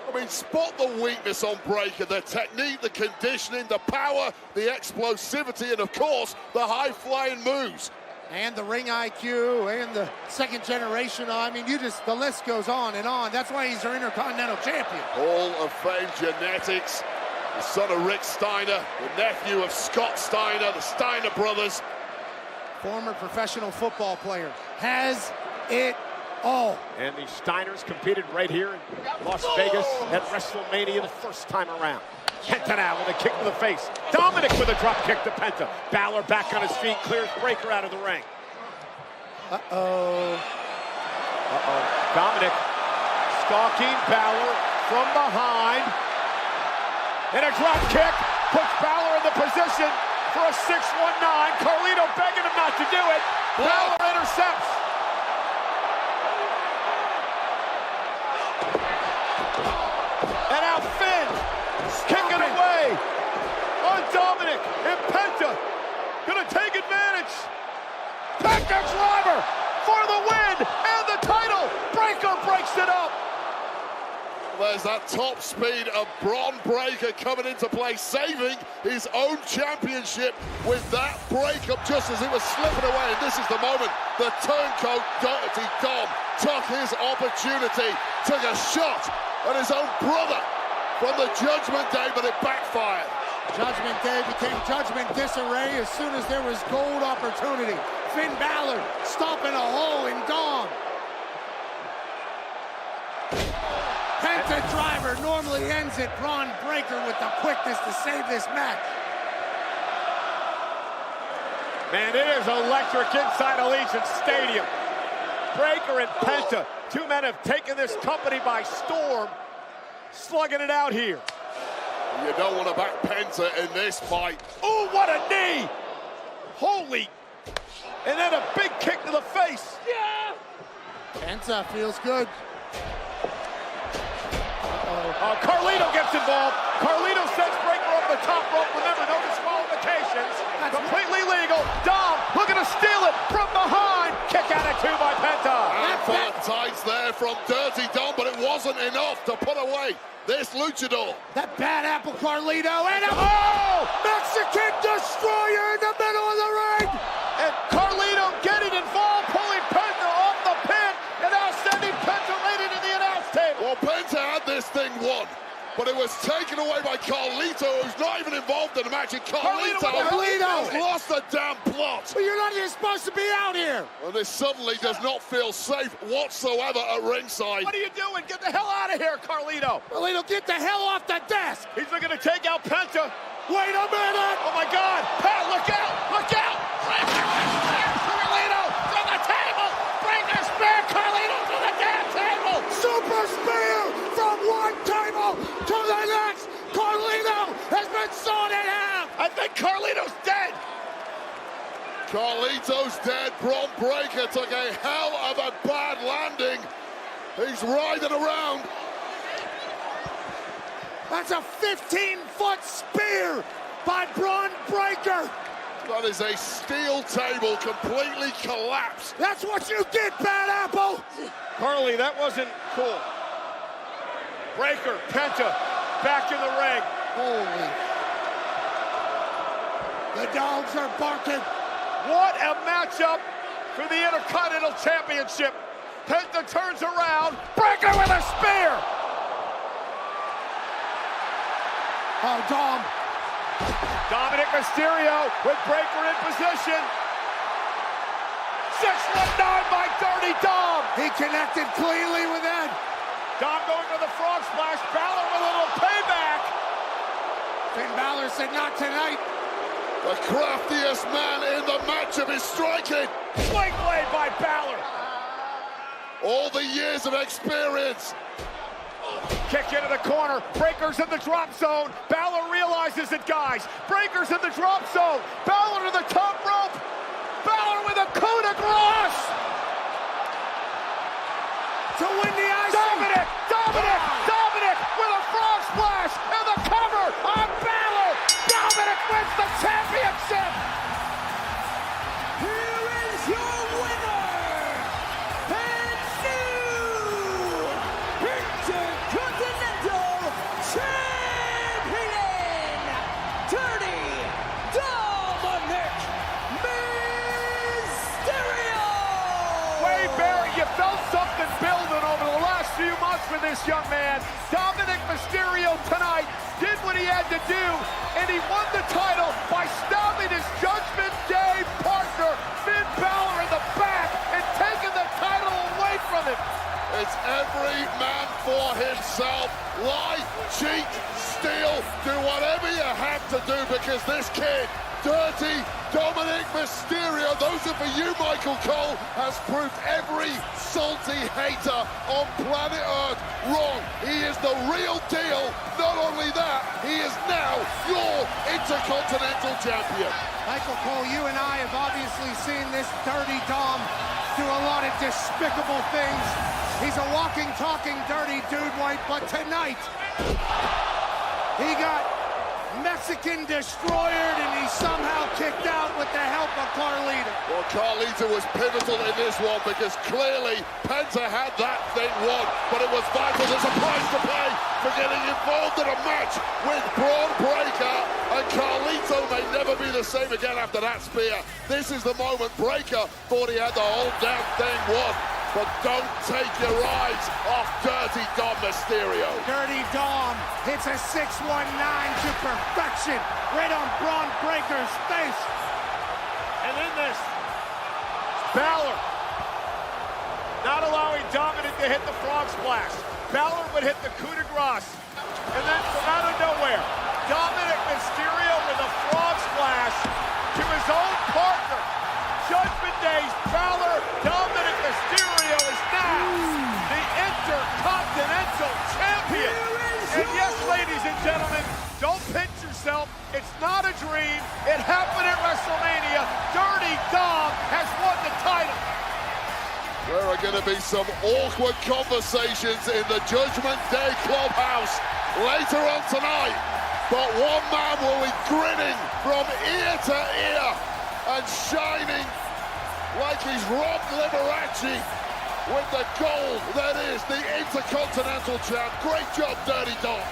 B: I mean, spot the weakness on Breaker, the technique, the conditioning, the power, the explosivity, and of course, the high-flying moves.
C: And the ring IQ, and the second generation. I mean, the list goes on and on. That's why he's our Intercontinental Champion.
B: Hall of Fame genetics. The son of Rick Steiner, the nephew of Scott Steiner, the Steiner brothers.
C: Former professional football player. Has it all.
A: And the Steiners competed right here in Las Vegas at WrestleMania the first time around. Penta now with a kick to the face. Dominic with a drop kick to Penta. Balor back on his feet, clears Breaker out of the ring. Dominic stalking Balor from behind. And a drop kick puts Balor in the position for a 619. Carlito begging him not to do it. Balor intercepts. And now Finn kicking away on Dominic, and Penta gonna take advantage. Penta driver for the win and the title. Breaker breaks it up.
B: There's that top speed of Bron Breakker coming into play, saving his own championship with that breakup just as he was slipping away. And this is the moment the turncoat Dirty Dom took his opportunity, took a shot at his own brother from the Judgment Day, but it backfired.
C: Judgment Day became Judgment Disarray as soon as there was gold opportunity. Finn Balor stomping a hole in Dom. Penta driver normally ends it. Bron Breakker with the quickness to save this match.
A: Man, it is electric inside Allegiant Stadium. Breakker and Penta, two men have taken this company by storm, slugging it out here.
B: You don't want to back Penta in this fight.
A: Oh, what a knee! Holy! And then a big kick to the face. Yeah!
C: Penta feels good.
A: Carlito gets involved. Carlito sends Breakker up the top rope. Remember, no disqualifications. Completely legal. Dom looking to steal it from behind. Kick out at two by Penta.
B: And tights there from Dirty Dom, but it wasn't enough to put away this luchador.
C: That bad apple Carlito and a
A: Mexican destroyer in the middle of the ring. And Carlito getting involved, pulling Penta off the pin, and now sending Penta right into the announce table.
B: Well, Penta had this thing won, but it was taken away by Carlito, who's not even involved in the match. And Carlito has lost the damn plot.
C: But you're not even supposed to be out here.
B: Well, this suddenly does not feel safe whatsoever at ringside.
A: What are you doing? Get the hell out of here, Carlito.
C: Carlito, get the hell off the desk.
A: He's looking to take out Penta.
C: Wait a minute.
A: Oh, my God. Pat, look out. Look out. Carlito to the table. Bring the spear. Carlito to the damn table.
C: Super spear from one table to the next. Carlito has been sawn in half.
A: I think Carlito's dead.
B: Carlito's dead. Bron Breakker took a hell of a bad landing. He's writhing around.
C: That's a 15-foot spear by Bron Breakker.
B: That is a steel table completely collapsed.
C: That's what you get, Bad Apple.
A: Carly, that wasn't cool. Breakker, Penta, back in the ring.
C: Holy. The dogs are barking.
A: What a matchup for the Intercontinental Championship. Penta turns around. Breakker with a spear.
C: Oh, Dom.
A: Dominic Mysterio with Breakker in position. 619 by Dirty Dom.
C: He connected cleanly with that.
A: Dom going for the frog splash. Balor with a little payback.
C: Finn Balor said not tonight.
B: The craftiest man in the matchup is striking.
A: Swing blade by Balor.
B: All the years of experience.
A: Kick into the corner. Breakker's in the drop zone. Balor realizes it, guys. Breakker's in the drop zone. Balor to the top rope. Balor with a coup de grace.
C: To win the IC.
A: Dominic with a frog splash and the cover on Balor. Dominic wins the championship.
D: Here is your winner, and new Intercontinental Champion, Dirty Dominic Mysterio.
A: Wade Barry, you felt something building over the last few months for this young man. Dominic Mysterio tonight did what he had to do, and he won the title by stopping his Judgment Day partner, Finn Balor, in the back and taking the title away from him.
B: It's every man for himself. Lie, cheat, steal, do whatever you have to do because this kid, Dirty Dominic Mysterio, those are for you, Michael Cole, has proved every salty hater on planet Earth wrong. He is the real deal. Not only that, he is now your Intercontinental Champion.
C: Michael Cole, you and I have obviously seen this Dirty Dom do a lot of despicable things. He's a walking, talking, dirty dude, White, but tonight, he got Mexican destroyered and he somehow kicked out with the help of Carlito.
B: Well, Carlito was pivotal in this one because clearly Penta had that thing won, but it was vital. There's a price to pay for getting involved in a match with Braun Breaker, and Carlito may never be the same again after that spear. This is the moment Breaker thought he had the whole damn thing won. But don't take your eyes off Dirty Dom Mysterio.
C: Dirty Dom hits a 619 to perfection right on Braun Breaker's face.
A: And then this, Balor not allowing Dominic to hit the frog splash. Balor would hit the coup de grace. And then from out of nowhere, Dominic Mysterio with a frog splash to his own partner. Judgment Day's Balor, Dominic Mysterio is now the Intercontinental Champion. And yes, ladies and gentlemen, don't pinch yourself. It's not a dream. It happened at WrestleMania. Dirty Dom has won the title.
B: There are going to be some awkward conversations in the Judgment Day Clubhouse later on tonight. But one man will be grinning from ear to ear and shining like he's Rob Liberace with the gold that is the Intercontinental Champ. Great job, Dirty Dom.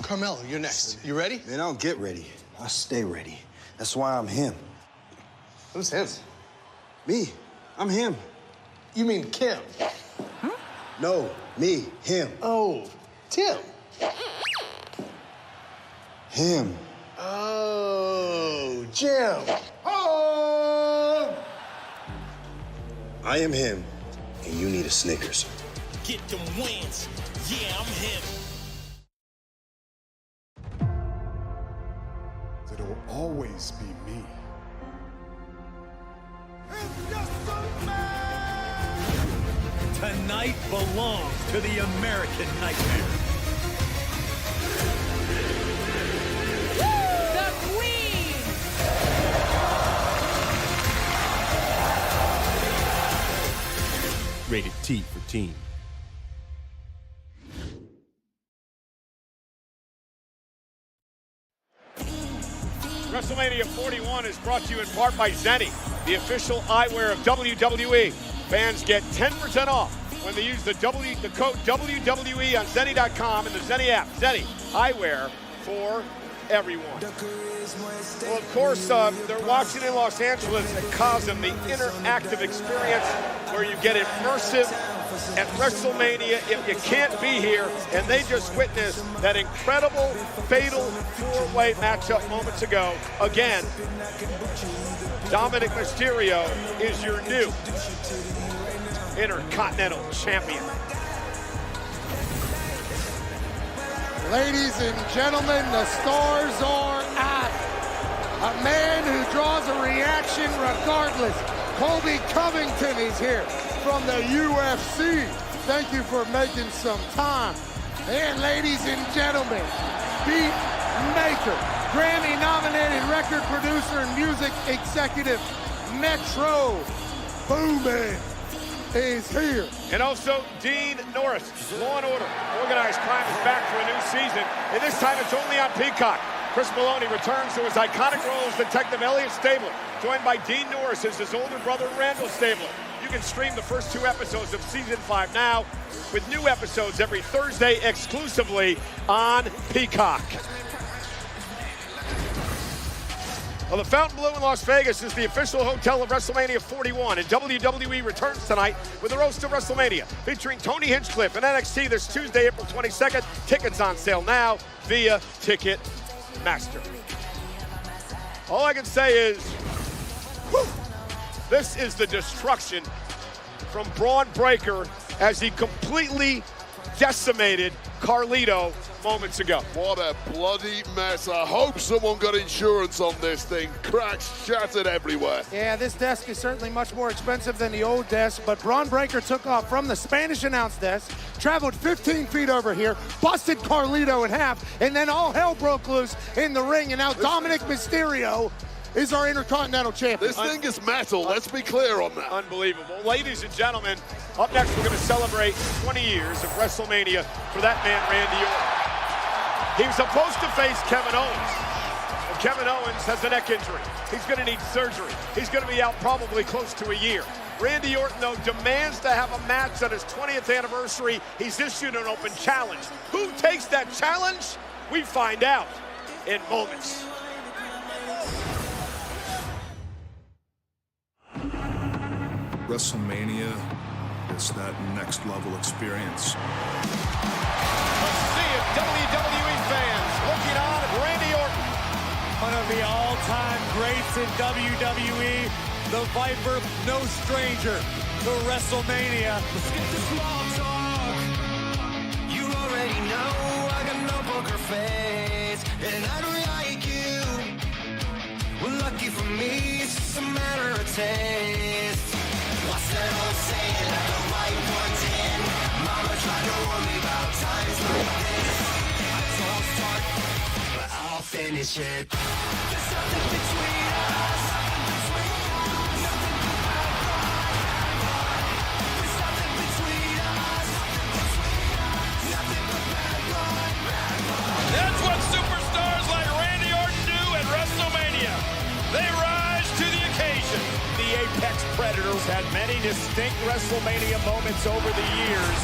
L: Carmelo, you're next. You ready?
M: Man, I don't get ready. I stay ready. That's why I'm him.
L: Who's him?
M: Me. I'm him.
L: You mean Kim?
M: Huh? No, me. Him.
L: Oh, Tim.
M: Him.
L: Oh, Jim. Oh!
M: I am him, and you need a Snickers.
N: Get them wins. Yeah, I'm him.
F: It'll always be me.
N: Tonight belongs to the American Nightmare.
D: The Queen!
N: Rated T for teen.
A: WrestleMania 41 is brought to you in part by Zenni, the official eyewear of WWE. Fans get 10% off when they use the code WWE on Zenni.com and the Zenni app. Zenni, eyewear for everyone. Well, of course, they're watching in Los Angeles at Cosm, the interactive experience where you get immersive at WrestleMania if you can't be here, and they just witnessed that incredible fatal four-way matchup moments ago. Again, Dominic Mysterio is your new Intercontinental Champion.
C: Ladies and gentlemen, the stars are out. A man who draws a reaction regardless. Colby Covington is here from the UFC. Thank you for making some time. And ladies and gentlemen, Beat Maker, Grammy-nominated record producer and music executive, Metro Boomin is here.
A: And also Dean Norris, Law & Order, Organized Crime is back for a new season, and this time it's only on Peacock. Chris Maloney returns to his iconic role as Detective Elliot Stabler, joined by Dean Norris as his older brother Randall Stabler. You can stream the first 2 episodes of Season 5 now, with new episodes every Thursday exclusively on Peacock. Well, the Fontainebleau in Las Vegas is the official hotel of WrestleMania 41, and WWE returns tonight with the roast of WrestleMania, featuring Tony Hinchcliffe and NXT this Tuesday, April 22nd. Tickets on sale now via Ticketmaster. All I can say is, This is the destruction from Braun Breaker as he completely decimated Carlito moments ago.
B: What a bloody mess. I hope someone got insurance on this thing. Cracks shattered everywhere.
C: Yeah, this desk is certainly much more expensive than the old desk, but Braun Breaker took off from the Spanish announce desk, traveled 15 feet over here, busted Carlito in half, and then all hell broke loose in the ring, and now Dominic Mysterio is our Intercontinental Champion.
B: This thing is metal, let's be clear on that.
A: Unbelievable. Ladies and gentlemen, up next we're going to celebrate 20 years of WrestleMania for that man, Randy Orton. He was supposed to face Kevin Owens. And Kevin Owens has a neck injury. He's going to need surgery. He's going to be out probably close to a year. Randy Orton, though, demands to have a match on his 20th anniversary. He's issued an open challenge. Who takes that challenge? We find out in moments.
O: WrestleMania is that next level experience.
A: Let's see it, WWE fans looking on at Randy Orton.
P: One of the all-time greats in WWE, the Viper, no stranger to WrestleMania.
D: Let's get the small talk. You already know I got no poker face, and I don't like you. Well, lucky for me, it's just a matter of taste. What's that old saying? Let the right ones in. Mama tried to warn me about times like this. I don't start, but I'll finish it. There's something between us. Nothing but bad blood. There's nothing between us. Nothing but bad blood.
E: That's what superstars like Randy Orton do at WrestleMania. They rise to the occasion.
A: The Apex Predators had many distinct WrestleMania moments over the years.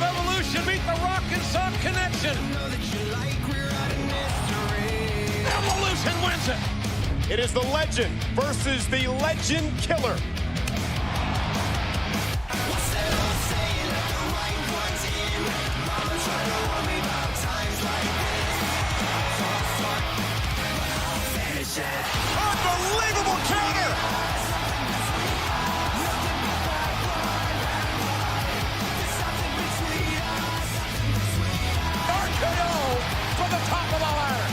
P: Revolution meet the Rock and Sock Connection. Evolution wins it.
A: It is the Legend versus the Legend Killer.
D: What's that old saying? Let the right ones in. Mama tried to warn me about times like this. I don't start, but I'll finish it.
P: Unbelievable counter. RKO from the top of the ladder.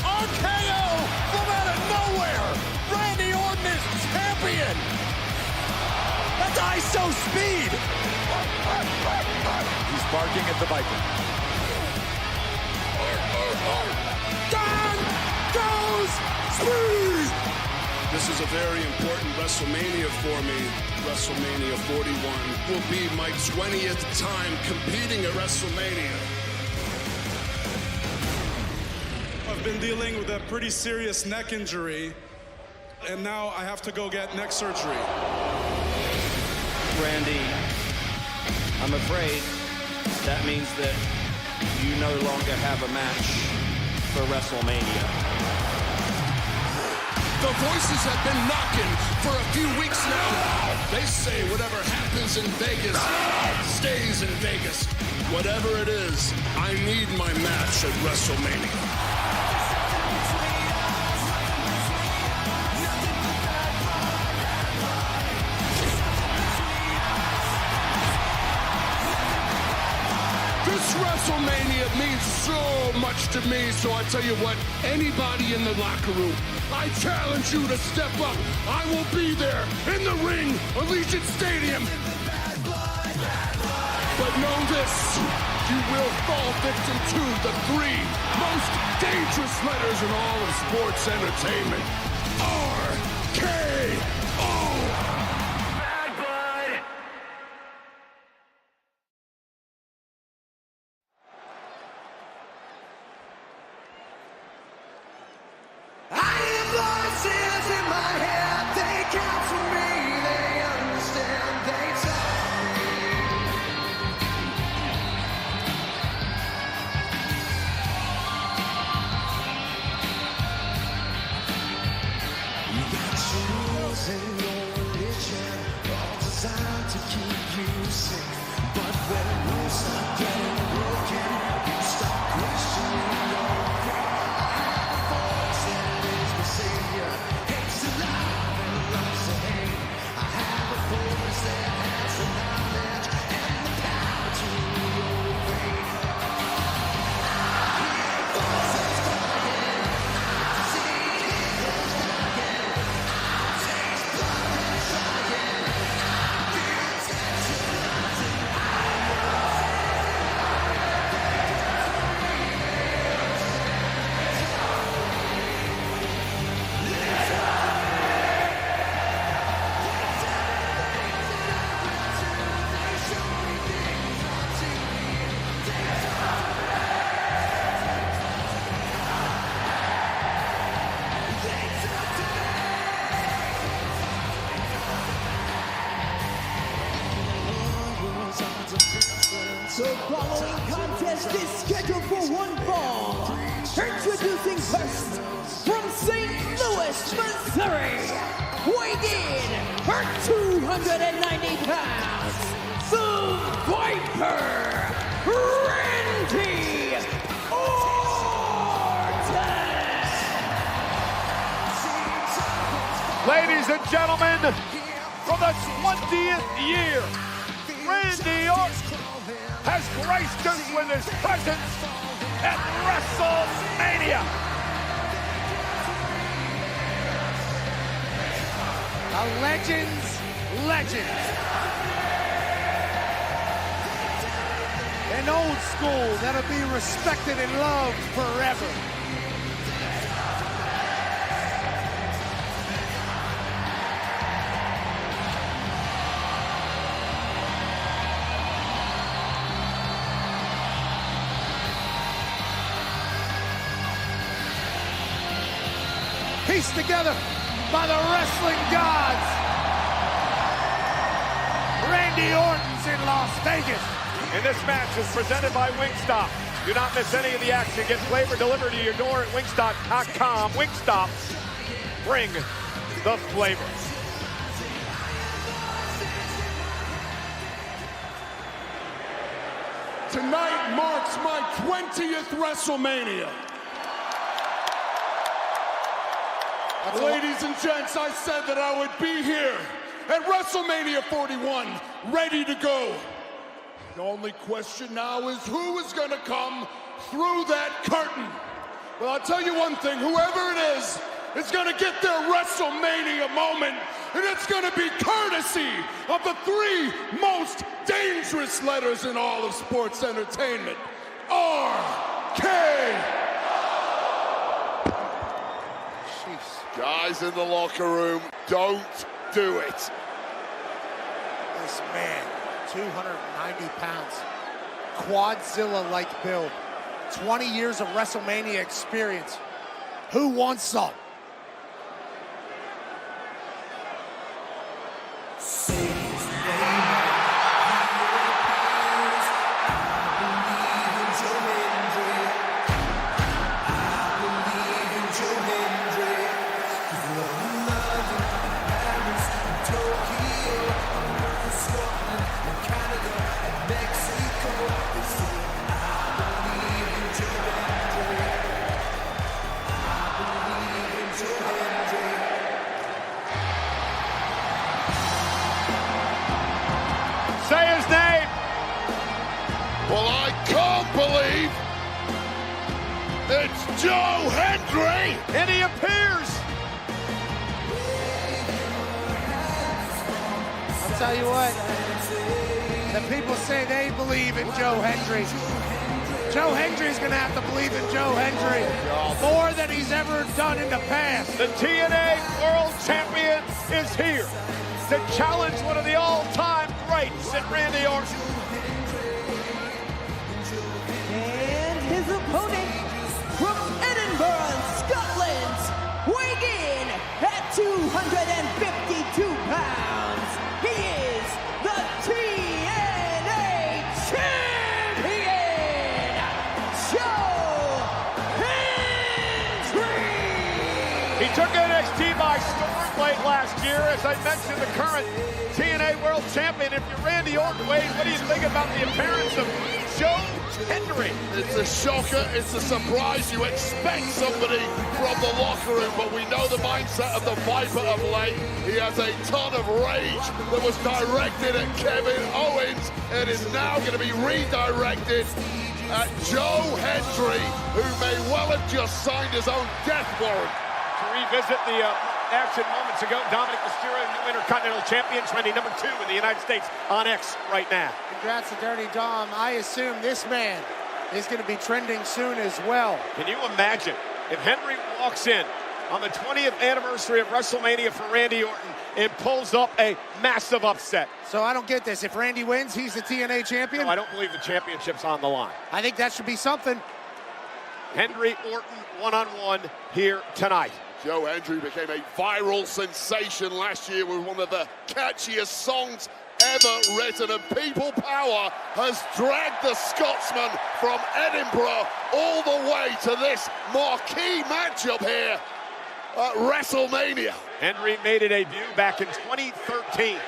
P: RKO from out of nowhere. Randy Orton is champion. That guy's so speed.
A: He's barking at the Viper.
P: Down goes speed.
O: This is a very important WrestleMania for me. WrestleMania 41 will be my 20th time competing at WrestleMania.
Q: I've been dealing with a pretty serious neck injury, and now I have to go get neck surgery.
J: Randy, I'm afraid that means that you no longer have a match for WrestleMania.
O: The voices have been knocking for a few weeks now. They say whatever happens in Vegas stays in Vegas. Whatever it is, I need my match at WrestleMania. This WrestleMania means so much to me, so I tell you what, anybody in the locker room, I challenge you to step up. I will be there in the ring, Allegiant Stadium. But know this, you will fall victim to the three most dangerous letters in all of sports entertainment. RKO.
D: Voices in my head, they count for me, they understand, they tell me. You got chosen
R: one fall. Introducing first, from St. Louis, Missouri, weighing in at 290 pounds, the Viper, Randy Orton!
A: Ladies and gentlemen, from the 20th year, Randy Orton has graced us with his presence at WrestleMania.
C: A legend's legend. An old school that'll be respected and loved forever. Pieced together by the wrestling gods. Randy Orton's in Las Vegas.
A: And this match is presented by Wingstop. Do not miss any of the action. Get flavor delivered to your door at wingstop.com. Wingstop, bring the flavor.
O: Tonight marks my 20th WrestleMania. Ladies and gents, I said that I would be here at WrestleMania 41, ready to go. The only question now is who is going to come through that curtain. Well, I'll tell you one thing, whoever it is going to get their WrestleMania moment, and it's going to be courtesy of the 3 most dangerous letters in all of sports entertainment. R-K.
B: Guys in the locker room, don't do it.
C: This man, 290 pounds, Quadzilla-like build, 20 years of WrestleMania experience. Who wants some?
A: Say his name.
B: Well, I can't believe it's Joe Hendry.
A: And he appears.
C: I'll tell you what, the people say they believe in Joe Hendry. Joe Hendry's gonna have to believe in Joe Hendry more than he's ever done in the past.
A: The TNA World Champion is here to challenge one of the all-time greats in Randy Orton.
R: And his opponent from Edinburgh, Scotland, weighing in at 252 pounds, he is the TNA Champion, Joe Hendry!
A: He took NXT by storm late last year. As I mentioned, the current TNA World Champion. If you're Randy Orton, Wade, what do you think about the appearance of Joe Hendry?
B: It's a shocker, it's a surprise. You expect somebody from the locker room, but we know the mindset of the Viper of late. He has a ton of rage that was directed at Kevin Owens and is now going to be redirected at Joe Hendry, who may well have just signed his own death warrant.
A: To revisit the action moments ago, Dominic Mysterio, new Intercontinental Champion, trending number 2 in the United States on X right now.
C: Congrats to Dirty Dom. I assume this man is going to be trending soon as well.
A: Can you imagine if Hendry walks in on the 20th anniversary of WrestleMania for Randy Orton and pulls up a massive upset?
C: So I don't get this. If Randy wins, he's the TNA champion?
A: No, I don't believe the championship's on the line.
C: I think that should be something.
A: Hendry Orton one-on-one here tonight.
B: Joe Hendry became a viral sensation last year with one of the catchiest songs ever written, and People Power has dragged the Scotsman from Edinburgh all the way to this marquee matchup here at WrestleMania.
A: Henry made a debut back in 2013.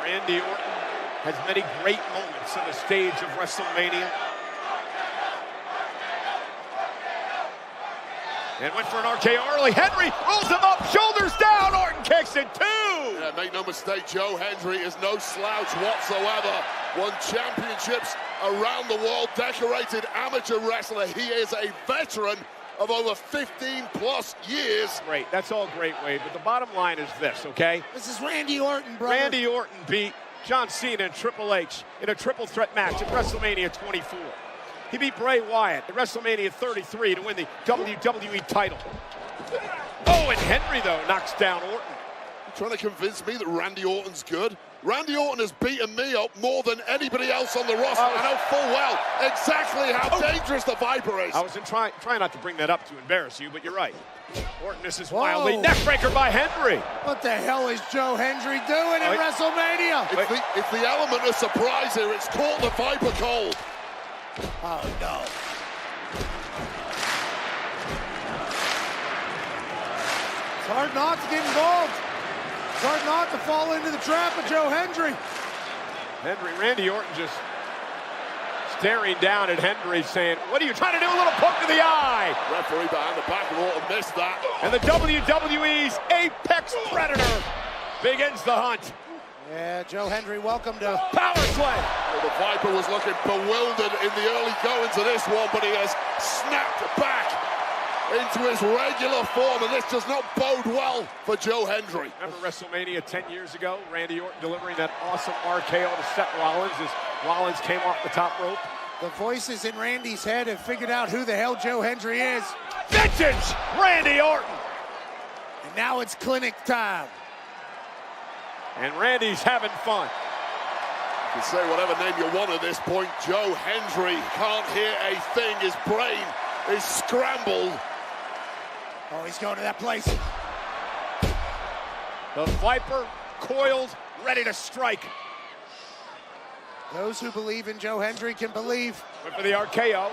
A: Randy Orton has many great moments on the stage of WrestleMania. And went for an RKO early. Henry rolls him up, shoulders down. Orton kicks it too.
B: Yeah, make no mistake, Joe Hendry is no slouch whatsoever. Won championships around the world, decorated amateur wrestler. He is a veteran of over 15+ years.
A: Great, that's all great, Wade, but the bottom line is this, okay?
C: This is Randy Orton, brother.
A: Randy Orton beat John Cena and Triple H in a triple threat match at WrestleMania 24. He beat Bray Wyatt at WrestleMania 33 to win the WWE title. Oh, and Henry, though, knocks down Orton.
B: You're trying to convince me that Randy Orton's good? Randy Orton has beaten me up more than anybody else on the roster. I know full well exactly how dangerous the Viper is.
A: I was trying not to bring that up to embarrass you, but you're right. Orton misses wildly. Neckbreaker by Henry.
C: What the hell is Joe Hendry doing at WrestleMania?
B: It's the element of surprise here. It's caught the Viper cold.
C: Oh, no. It's hard not to get involved. It's hard not to fall into the trap of Joe Hendry.
A: Randy Orton just staring down at Henry saying, what are you trying to do? A little poke to the eye.
B: Referee behind the back and Orton missed that.
A: And the WWE's Apex Predator begins the hunt.
C: Yeah, Joe Hendry, welcome to
A: Power Slam.
B: Well, the Viper was looking bewildered in the early goings of this one, but he has snapped back into his regular form, and this does not bode well for Joe Hendry.
A: Remember WrestleMania 10 years ago? Randy Orton delivering that awesome RKO to Seth Rollins as Rollins came off the top rope.
C: The voices in Randy's head have figured out who the hell Joe Hendry is.
A: Vintage Randy Orton.
C: And now it's clinic time.
A: And Randy's having fun.
B: You can say whatever name you want at this point. Joe Hendry can't hear a thing. His brain is scrambled.
C: Oh, he's going to that place.
A: The Viper coils, ready to strike.
C: Those who believe in Joe Hendry can believe.
A: Went for the RKO.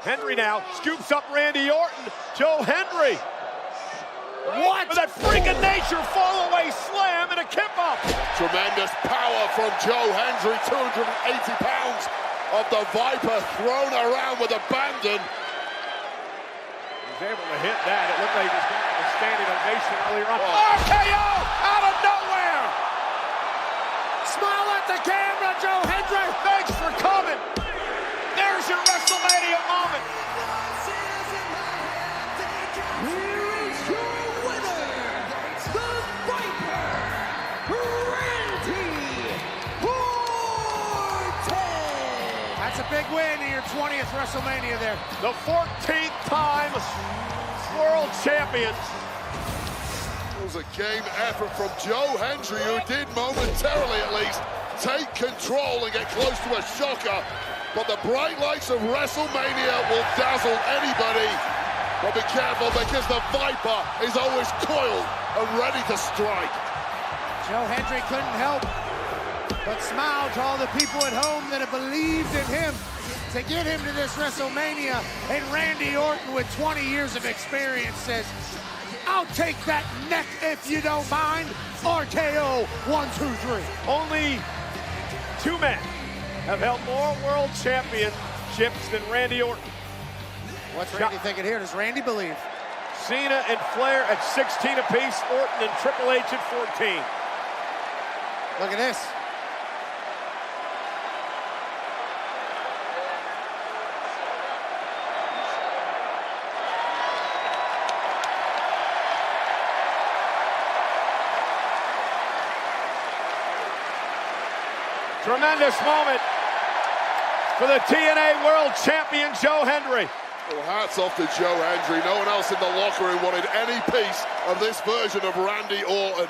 A: Henry now scoops up Randy Orton. Joe Hendry. What? With that freak of nature fall away slam and a kip up.
B: Tremendous power from Joe Hendry. 280 pounds of the Viper thrown around with abandon.
A: He was able to hit that. It looked like he was going to a standing ovation earlier on. RKO out of nowhere.
C: Smile at the camera, Joe Hendry.
A: Thanks for coming. There's your WrestleMania moment.
C: That's a big win in your 20th WrestleMania there.
A: The 14th time world champion.
B: It was a game effort from Joe Hendry, who did momentarily at least take control and get close to a shocker. But the bright lights of WrestleMania will dazzle anybody. But be careful, because the Viper is always coiled and ready to strike.
C: Joe Hendry couldn't help but smile to all the people at home that have believed in him to get him to this WrestleMania. And Randy Orton, with 20 years of experience, says, I'll take that neck if you don't mind. RKO, 1, 2, 3.
A: Only two men have held more world championships than Randy Orton.
C: What's Randy thinking here? Does Randy believe?
A: Cena and Flair at 16 apiece, Orton and Triple H at 14.
C: Look at this.
A: Tremendous moment for the TNA World Champion, Joe Hendry.
B: Well, hats off to Joe Hendry. No one else in the locker room wanted any piece of this version of Randy Orton.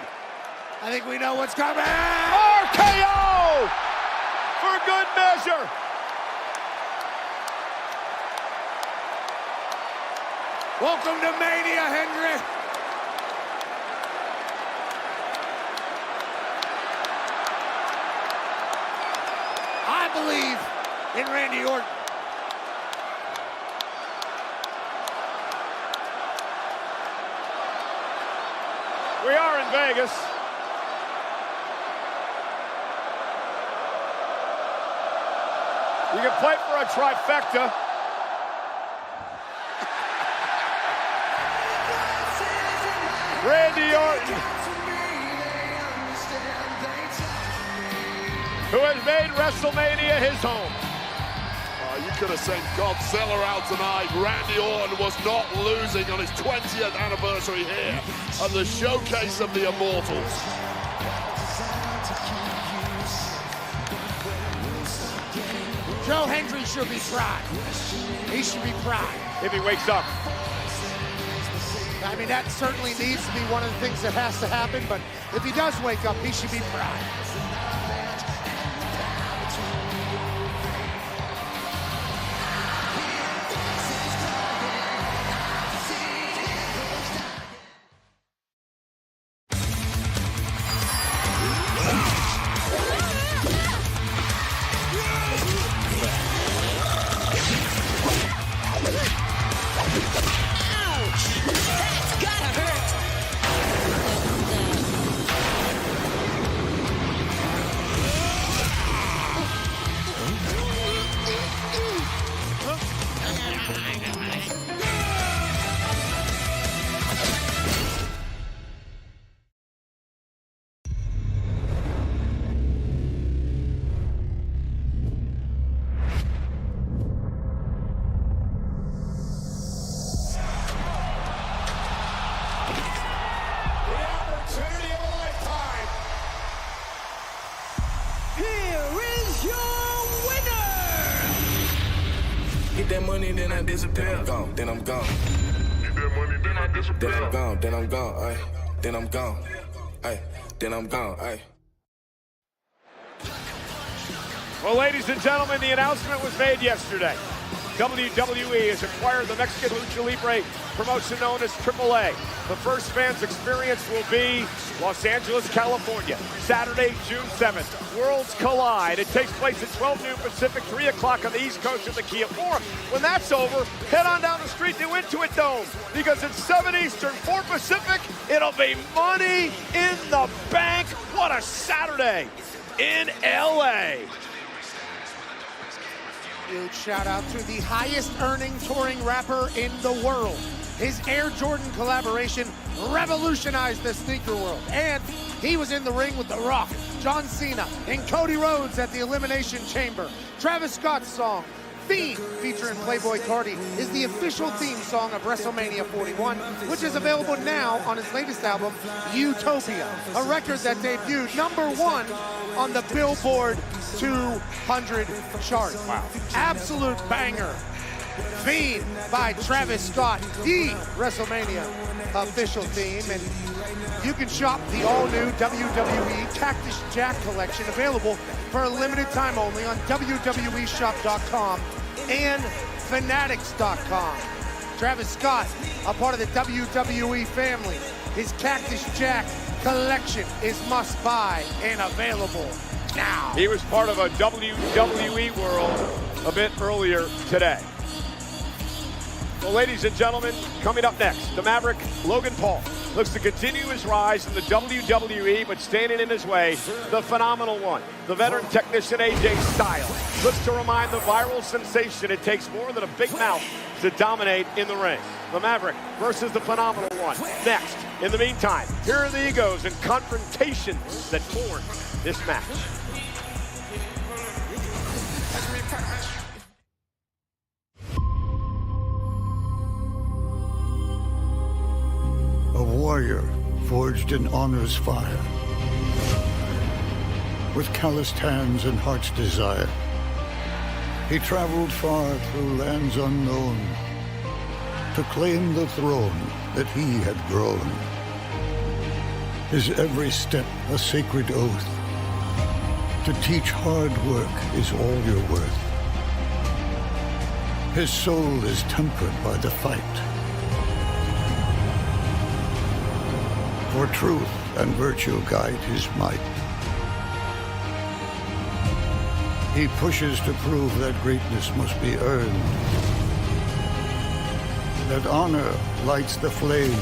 C: I think we know what's coming.
A: RKO for good measure.
C: Welcome to Mania, Hendry. believe in Randy Orton.
A: We are in Vegas. You can play for a trifecta. Randy Orton, who has made WrestleMania his home.
B: You could have sent Godzilla out tonight. Randy Orton was not losing on his 20th anniversary here at the Showcase of the Immortals.
C: Joe Hendry should be proud. He should be proud.
A: If he wakes up.
C: I mean, that certainly needs to be one of the things that has to happen, but if he does wake up, he should be proud.
D: Get that money, then I disappear. Gone, then I'm gone. Get that money, then I disappear. Then I'm gone, then I'm gone, ay. Then I'm gone, ay. Then I'm gone, ay.
A: Well, ladies and gentlemen, the announcement was made yesterday. WWE has acquired the Mexican Lucha Libre promotion known as AAA. The first fans experience will be Los Angeles, California, Saturday, June 7th. Worlds collide. It takes place at 12 noon Pacific, 3 o'clock on the East Coast of the Kia Forum. When that's over, head on down the street to Intuit Dome, because it's 7 Eastern, 4 Pacific. It'll be money in the bank. What a Saturday in LA.
C: Huge shout out to the highest earning touring rapper in the world. His Air Jordan collaboration revolutionized the sneaker world. And he was in the ring with The Rock, John Cena, and Cody Rhodes at the Elimination Chamber. Travis Scott's song, Fiend, featuring Playboy Cardi, is the official theme song of WrestleMania 41, which is available now on his latest album, Utopia, a record that debuted #1 on the Billboard 200 chart. Wow. Absolute banger. Fiend by Travis Scott, the WrestleMania official theme. And you can shop the all-new WWE Cactus Jack collection, available for a limited time only on WWEshop.com and Fanatics.com. Travis Scott, a part of the WWE family. His Cactus Jack collection is must-buy and available now.
A: He was part of a WWE world a bit earlier today. Well, ladies and gentlemen, coming up next, the Maverick, Logan Paul, looks to continue his rise in the WWE, but standing in his way, the phenomenal one, the veteran technician AJ Styles, looks to remind the viral sensation it takes more than a big mouth to dominate in the ring. The Maverick versus the phenomenal one. Next, in the meantime, here are the egos and confrontations that form this match.
S: A warrior forged in honor's fire. With calloused hands and heart's desire, he traveled far through lands unknown to claim the throne that he had grown. His every step a sacred oath. To teach hard work is all you're worth. His soul is tempered by the fight. For truth and virtue guide his might. He pushes to prove that greatness must be earned, that honor lights the flame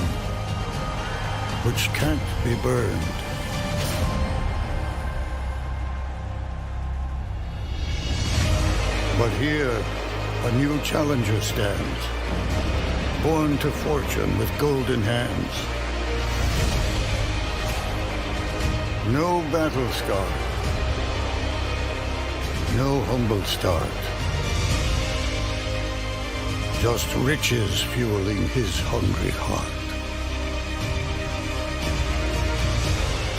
S: which can't be burned. But here, a new challenger stands, born to fortune with golden hands. No battle scar, no humble start. Just riches fueling his hungry heart.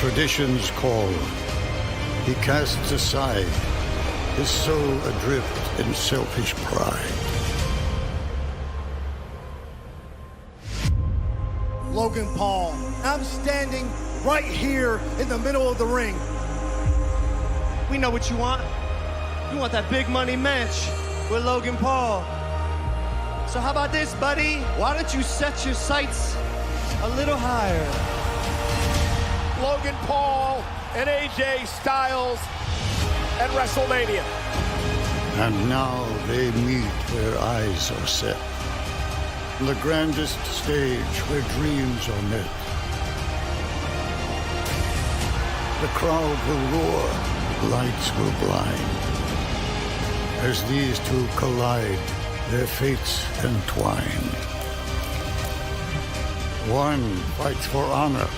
S: Traditions call, he casts aside, his soul adrift in selfish pride.
T: Logan Paul, I'm standing right here in the middle of the ring. We know what you want. You want that big money match with Logan Paul. So how about this, buddy? Why don't you set your sights a little higher?
A: Logan Paul and AJ Styles at WrestleMania.
S: And now they meet where eyes are set. The grandest stage where dreams are met. The crowd will roar, lights will blind. As these two collide, their fates entwine. One fights for honor,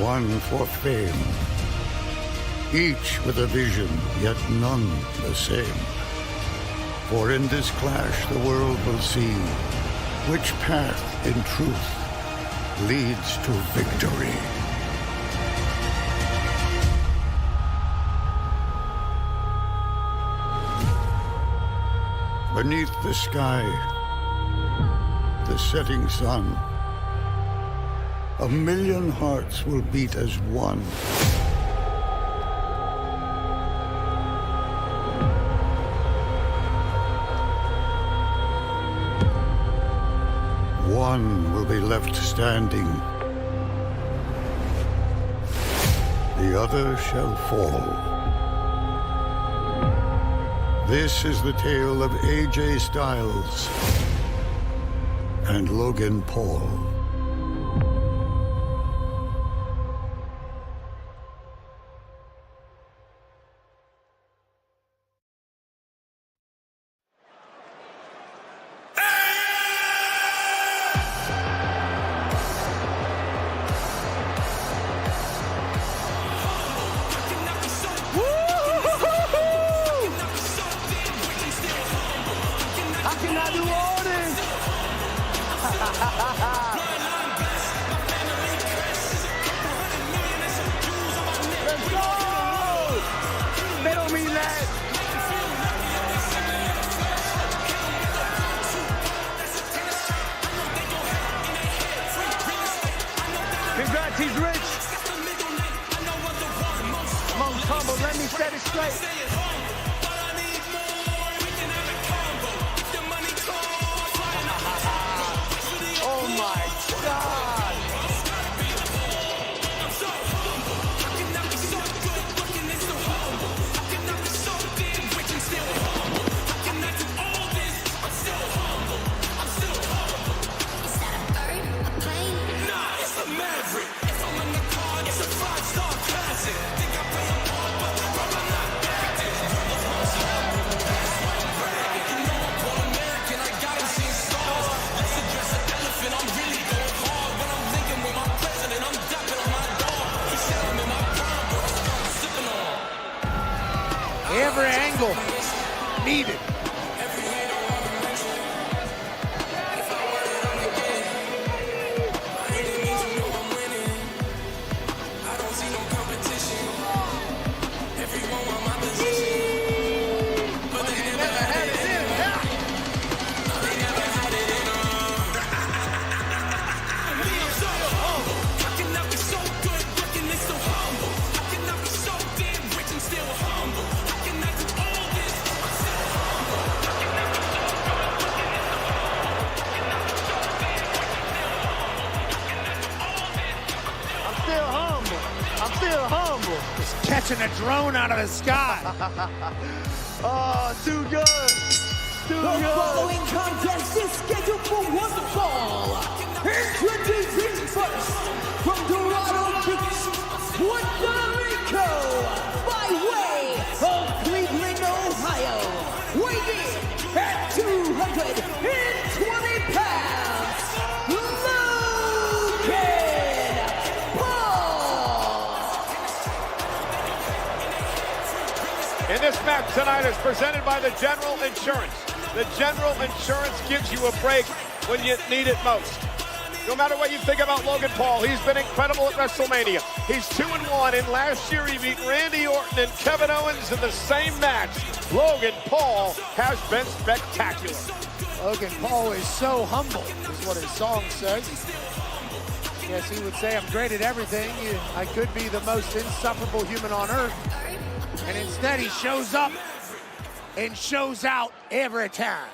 S: one for fame. Each with a vision, yet none the same. For in this clash the world will see which path in truth leads to victory. Beneath the sky, the setting sun, a million hearts will beat as one. One will be left standing. The other shall fall. This is the tale of AJ Styles and Logan Paul.
T: Congrats, he's rich. Most humble, let me set it straight. Oh my God.
C: Every angle needed. catching a drone out of the sky.
T: Oh, too good. Too
R: The
T: good.
R: following contest is scheduled for one fall. Introducing first, from Dorado Beach, Puerto Rico, by way of Cleveland, Ohio, weighing in at 220 pounds, Logan Paul.
A: And this match tonight is presented by the General Insurance. The General Insurance gives you a break when you need it most. No matter what you think about Logan Paul, he's been incredible at WrestleMania. He's 2-1, and last year he beat Randy Orton and Kevin Owens in the same match. Logan Paul has been spectacular.
C: Logan Paul is so humble, is what his song says. Yes, he would say, I'm great at everything. I could be the most insufferable human on earth. And instead he shows up and shows out every time.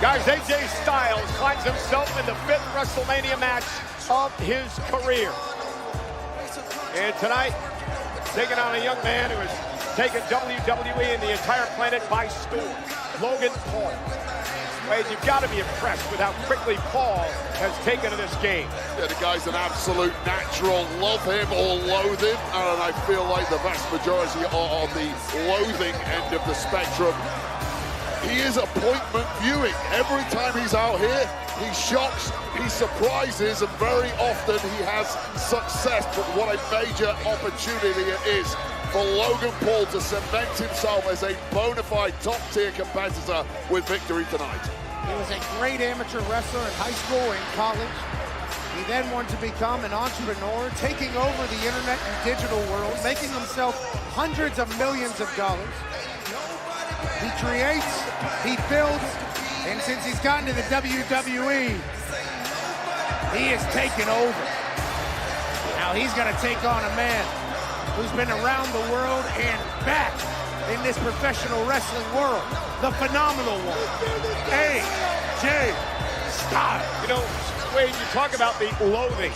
A: Guys, AJ Styles finds himself in the 5th WrestleMania match of his career. And tonight, taking on a young man who has taken WWE and the entire planet by storm, Logan Paul. Wade, you've got to be impressed with how quickly Paul has taken to this game.
B: Yeah, the guy's an absolute natural. Love him or loathe him. And I feel like the vast majority are on the loathing end of the spectrum. He is appointment viewing. Every time he's out here, he shocks, he surprises, and very often he has success. But what a major opportunity it is for Logan Paul to cement himself as a bona fide top-tier competitor with victory tonight.
C: He was a great amateur wrestler in high school and college. He then wanted to become an entrepreneur, taking over the internet and digital world, making himself hundreds of millions of dollars. He creates, he builds, and since he's gotten to the WWE, he has taken over. Now he's going to take on a man who's been around the world and back in this professional wrestling world, the phenomenal one, AJ Styles.
A: You know, Wade, you talk about the loathing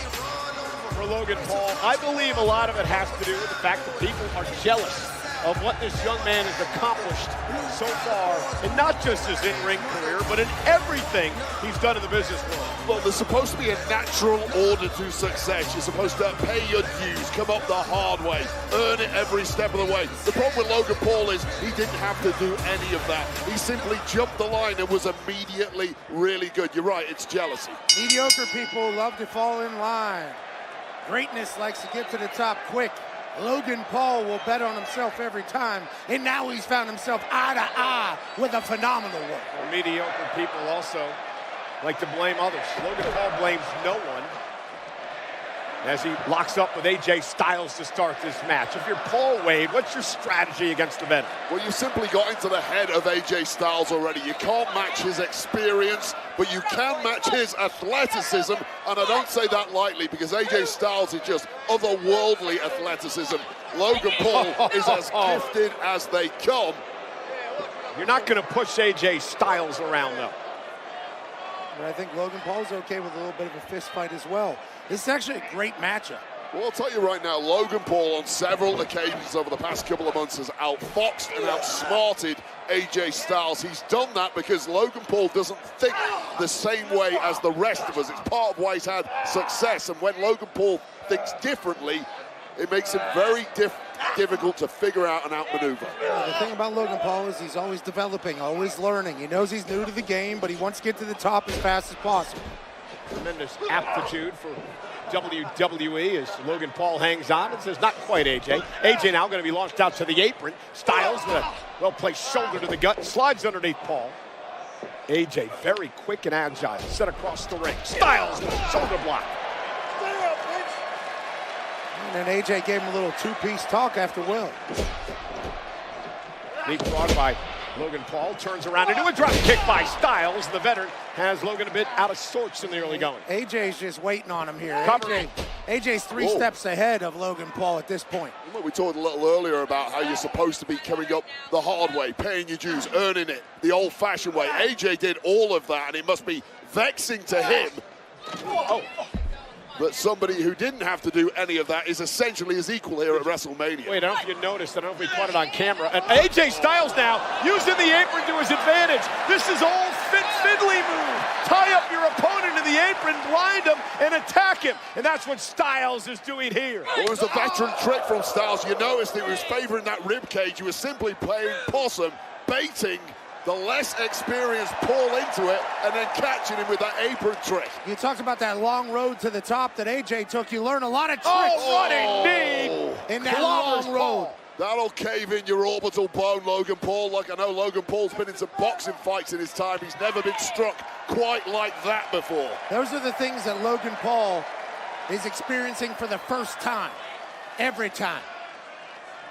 A: for Logan Paul. I believe a lot of it has to do with the fact that people are jealous of what this young man has accomplished so far, and not just his in-ring career, but in everything he's done in the business world.
B: Well, there's supposed to be a natural order to success. You're supposed to pay your dues, come up the hard way, earn it every step of the way. The problem with Logan Paul is he didn't have to do any of that. He simply jumped the line and was immediately really good. You're right, it's jealousy.
C: Mediocre people love to fall in line. Greatness likes to get to the top quick. Logan Paul will bet on himself every time, and now he's found himself eye to eye with a phenomenal one.
A: Well, mediocre people also like to blame others. Logan Paul blames no one as he locks up with AJ Styles to start this match. If you're Paul, Wade, what's your strategy against the veteran?
B: Well, you simply got into the head of AJ Styles already. You can't match his experience, but you can match his athleticism, and I don't say that lightly because AJ Styles is just otherworldly athleticism. Logan Paul is as gifted as they come.
A: You're not going to push AJ Styles around, though.
C: But I think Logan Paul's okay with a little bit of a fist fight as well. This is actually a great matchup.
B: Well, I'll tell you right now, Logan Paul on several occasions over the past couple of months has outfoxed and outsmarted AJ Styles. He's done that because Logan Paul doesn't think the same way as the rest of us. It's part of why he's had success. And when Logan Paul thinks differently, it makes him very difficult to figure out and outmaneuver.
C: The thing about Logan Paul is he's always developing, always learning. He knows he's new to the game, but he wants to get to the top as fast as possible.
A: Tremendous aptitude for WWE as Logan Paul hangs on and says, not quite AJ. AJ now going to be launched out to the apron. Styles with a well-placed shoulder to the gut, slides underneath Paul. AJ very quick and agile, set across the ring. Styles with a shoulder block.
C: And then AJ gave him a little two-piece talk after Will.
A: Leapfrog by Logan Paul, turns around into a drop kick by Styles. The veteran has Logan a bit out of sorts in the early going.
C: AJ's just waiting on him here. AJ's three
B: Whoa.
C: steps ahead of Logan Paul at this point.
B: Well, we talked a little earlier about how you're supposed to be coming up the hard way, paying your dues, earning it, the old-fashioned way. AJ did all of that, and it must be vexing to him that somebody who didn't have to do any of that is essentially his equal here at WrestleMania.
A: Wait, I don't know if you noticed, I don't know if we caught it on camera. And AJ Styles now using the apron to his advantage. This is old fiddly move. Tie up your opponent in the apron, blind him, and attack him. And that's what Styles is doing here.
B: Well, it was a veteran trick from Styles. You noticed he was favoring that rib cage. He was simply playing possum, baiting the less experienced Paul into it, and then catching him with that apron trick.
C: You talked about that long road to the top that AJ took. You learn a lot of tricks.
A: What a knee!
C: In that long road.
B: That'll cave in your orbital bone, Logan Paul. Like, I know Logan Paul's been in some boxing fights in his time. He's never been struck quite like that before.
C: Those are the things that Logan Paul is experiencing for the first time. Every time.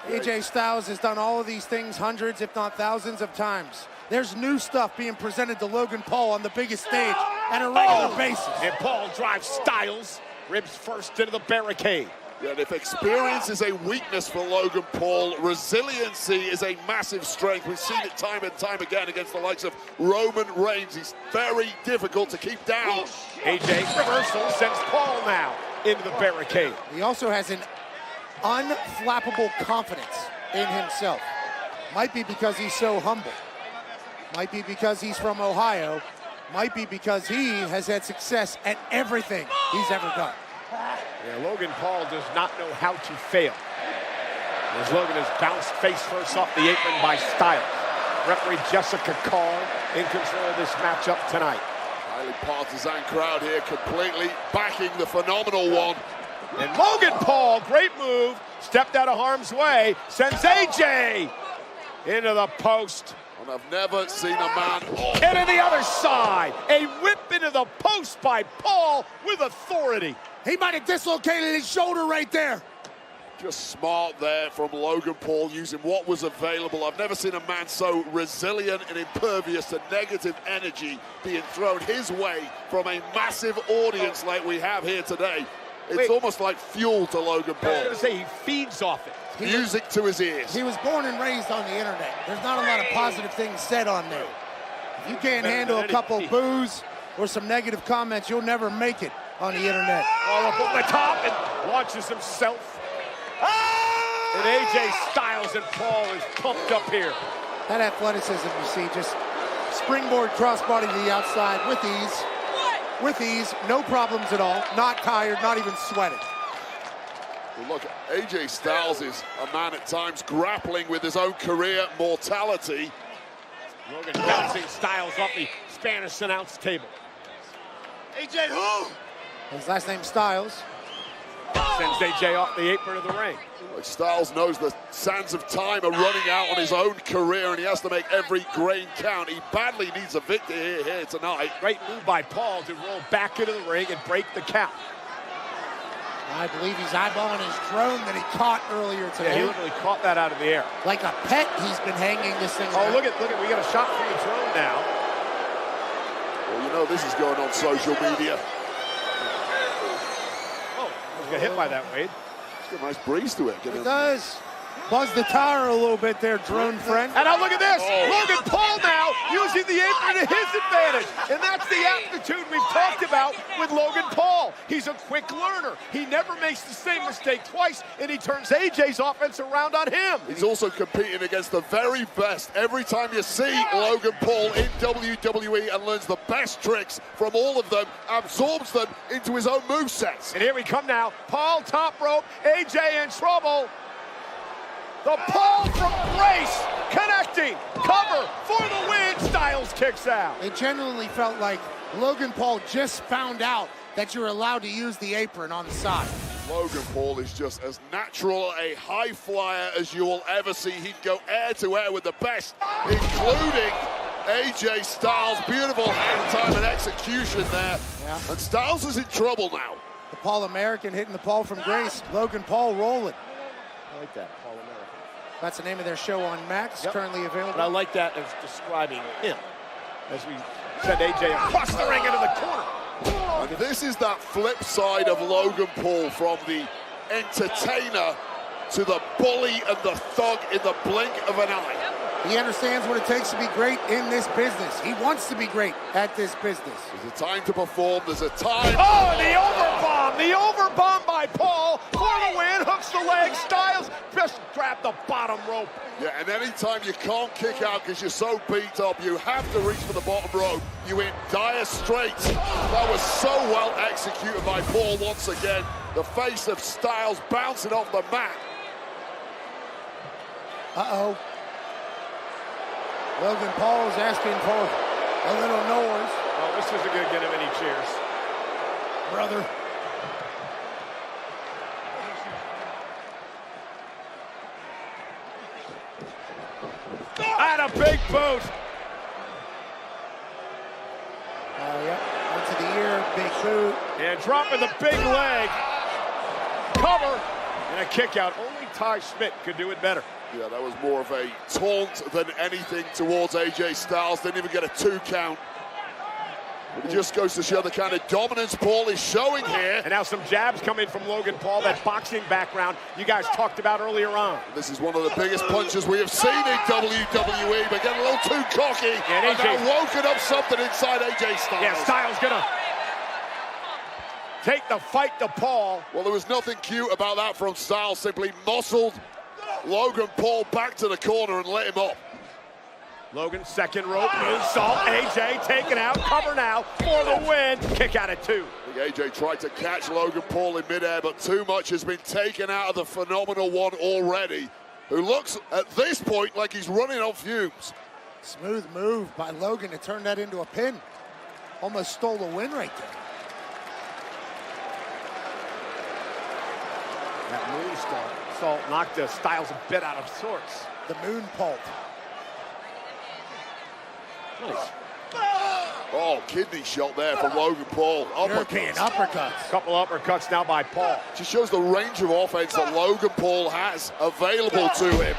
C: AJ Styles has done all of these things hundreds, if not thousands of times. There's new stuff being presented to Logan Paul on the biggest stage on a regular basis.
A: And Paul drives Styles, ribs first into the barricade.
B: Yeah, and if experience is a weakness for Logan Paul, resiliency is a massive strength. We've seen it time and time again against the likes of Roman Reigns. He's very difficult to keep down.
A: AJ reversal sends Paul now into the barricade.
C: He also has an unflappable confidence in himself. Might be because he's so humble. Might be because he's from Ohio. Might be because he has had success at everything he's ever done.
A: Yeah, Logan Paul does not know how to fail. As Logan is bounced face first off the apron by Styles. Referee Jessica Carr in control of this matchup tonight.
B: Highly partisan crowd here, completely backing the phenomenal one.
A: And Logan Paul, great move, stepped out of harm's way, sends AJ into the post.
B: And I've never seen a man...
A: And on the other side, a whip into the post by Paul with authority.
C: He might have dislocated his shoulder right there.
B: Just smart there from Logan Paul, using what was available. I've never seen a man so resilient and impervious to negative energy being thrown his way from a massive audience like we have here today. It's almost like fuel to Logan Paul.
A: I was going to say, he feeds off it.
B: Music to his ears.
C: He was born and raised on the internet. There's not a lot of positive things said on there. If you can't handle a couple boos or some negative comments, you'll never make it on the internet.
A: All up on the top and launches himself. And AJ Styles and Paul is pumped up here.
C: That athleticism you see, just springboard crossbody to the outside with ease. With ease, no problems at all. Not tired, not even sweating.
B: Well, look, AJ Styles is a man at times grappling with his own career mortality.
A: Logan bouncing Styles off the Spanish announce table.
C: AJ who? His last name's Styles.
A: Sends AJ off the apron of the ring.
B: Like, Styles knows the sands of time are running out on his own career, and he has to make every grain count. He badly needs a victory here tonight.
A: Great move by Paul to roll back into the ring and break the count.
C: I believe he's eyeballing his drone that he caught earlier today.
A: Yeah, he literally caught that out of the air.
C: Like a pet, he's been hanging this thing
A: around.
C: Look
A: at, we got a shot from the drone now.
B: Well, you know this is going on social media.
A: Oh, he got hit by that, Wade.
B: It's got a nice breeze to it.
C: It does. Buzz the tire a little bit there, drone friend.
A: And now look at this. Logan Paul now using the apron to his advantage. And that's the aptitude we've talked about with Logan Paul. He's a quick learner. He never makes the same mistake twice, and he turns AJ's offense around on him.
B: He's also competing against the very best. Every time you see Logan Paul in WWE and learns the best tricks from all of them, absorbs them into his own movesets.
A: And here we come now. Paul top rope, AJ in trouble. The Paul from Grace connecting, cover for the win. Styles kicks out.
C: It genuinely felt like Logan Paul just found out that you're allowed to use the apron on the side.
B: Logan Paul is just as natural a high flyer as you will ever see. He'd go air to air with the best, including AJ Styles, beautiful hand time and execution there.
C: Yeah.
B: And Styles is in trouble now.
C: The Paul American hitting the Paul from Grace. Logan Paul rolling.
A: I like that, Paul American.
C: That's the name of their show on Max, currently available.
A: But I like that as describing him. As we send AJ across the ring into the corner.
B: And this is that flip side of Logan Paul, from the entertainer to the bully and the thug in the blink of an eye.
C: He understands what it takes to be great in this business. He wants to be great at this business.
B: There's a time to perform. There's a time.
A: Oh, the overbomb! The overbomb by Paul for the win. Hooks the leg. Styles just grabbed the bottom rope.
B: Yeah, and anytime you can't kick out because you're so beat up, you have to reach for the bottom rope. You in dire straits. That was so well executed by Paul once again. The face of Styles bouncing off the mat.
C: Uh-oh. Logan Paul is asking for a little noise.
A: Oh, this isn't going to get him any cheers.
C: Brother.
A: And a big boot.
C: Yep, into the ear, big boot.
A: And dropping the big leg. Cover. And a kick out. Only Ty Schmidt could do it better.
B: Yeah, that was more of a taunt than anything towards AJ Styles. Didn't even get a 2 count. But it just goes to show the kind of dominance Paul is showing here.
A: And now some jabs coming from Logan Paul, that boxing background you guys talked about earlier on.
B: This is one of the biggest punches we have seen in WWE, but getting a little too cocky. And now woken up something inside AJ Styles.
A: Yeah, Styles gonna take the fight to Paul.
B: Well, there was nothing cute about that from Styles. Simply muscled Logan Paul back to the corner and let him up.
A: Logan, second rope, moonsault. AJ taken out, cover now for the win. Kick out at 2.
B: AJ tried to catch Logan Paul in midair, but too much has been taken out of the phenomenal one already, who looks at this point like he's running on fumes.
C: Smooth move by Logan to turn that into a pin. Almost stole a win right there.
A: That moonsault knocked Styles a bit out of sorts.
C: The moon pulp.
A: Nice.
B: Oh, kidney shot there from Logan Paul.
C: European uppercuts.
A: Couple uppercuts now by Paul.
B: Just shows the range of offense that Logan Paul has available to him.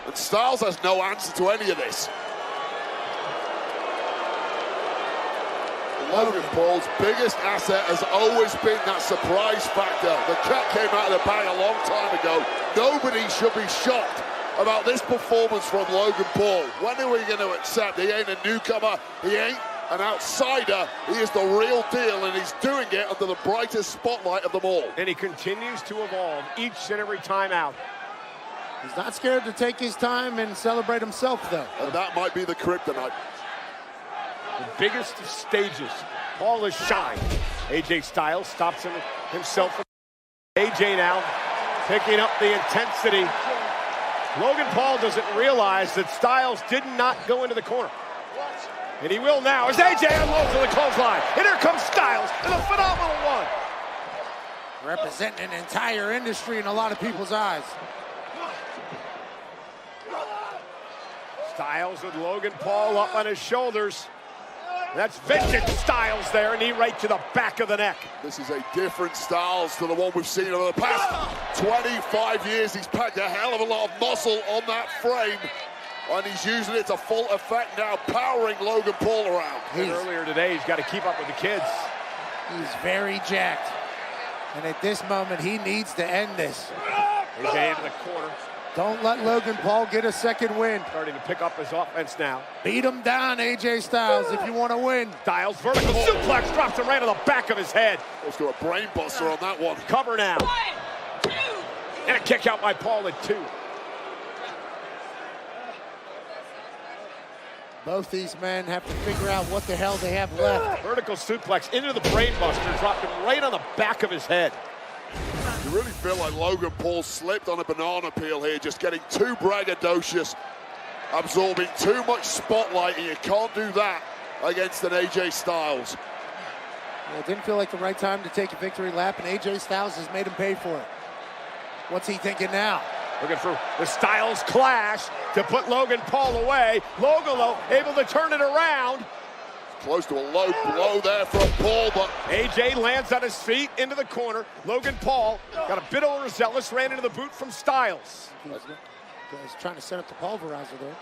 B: And Styles has no answer to any of this. Logan Paul's biggest asset has always been that surprise factor. The cat came out of the bag a long time ago. Nobody should be shocked about this performance from Logan Paul. When are we going to accept he ain't a newcomer, he ain't an outsider, he is the real deal, and he's doing it under the brightest spotlight of them all.
A: And he continues to evolve each and every time out.
C: He's not scared to take his time and celebrate himself, though.
B: And that might be the kryptonite.
A: The biggest of stages. Paul has shined. AJ Styles stops himself. AJ now picking up the intensity. Logan Paul doesn't realize that Styles did not go into the corner. And he will now as AJ unloads on the clothesline. And here comes Styles in a phenomenal one.
C: Representing an entire industry in a lot of people's eyes.
A: Styles with Logan Paul up on his shoulders. That's vintage Styles there, knee right to the back of the neck.
B: This is a different Styles to the one we've seen over the past 25 years. He's packed a hell of a lot of muscle on that frame, and he's using it to full effect now, powering Logan Paul around.
A: And earlier today, he's got to keep up with the kids.
C: He's very jacked. And at this moment, he needs to end this.
A: AJ into the corner.
C: Don't let Logan Paul get a second win.
A: Starting to pick up his offense now.
C: Beat him down, AJ Styles, if you want to win.
A: Styles, vertical suplex, drops him right on the back of his head.
B: Goes to a brain buster on that one.
A: Cover now. 1, 2. And a kick out by Paul at 2.
C: Both these men have to figure out what the hell they have left.
A: Vertical suplex into the brain buster, dropped him right on the back of his head.
B: You really feel like Logan Paul slipped on a banana peel here, just getting too braggadocious, absorbing too much spotlight, and you can't do that against an AJ Styles.
C: Well, it didn't feel like the right time to take a victory lap, and AJ Styles has made him pay for it. What's he thinking now?
A: Looking for the Styles Clash to put Logan Paul away. Logan, though, able to turn it around.
B: Close to a low blow there from Paul, but
A: AJ lands on his feet into the corner. Logan Paul got a bit overzealous, ran into the boot from Styles.
C: He's trying to set up the pulverizer there.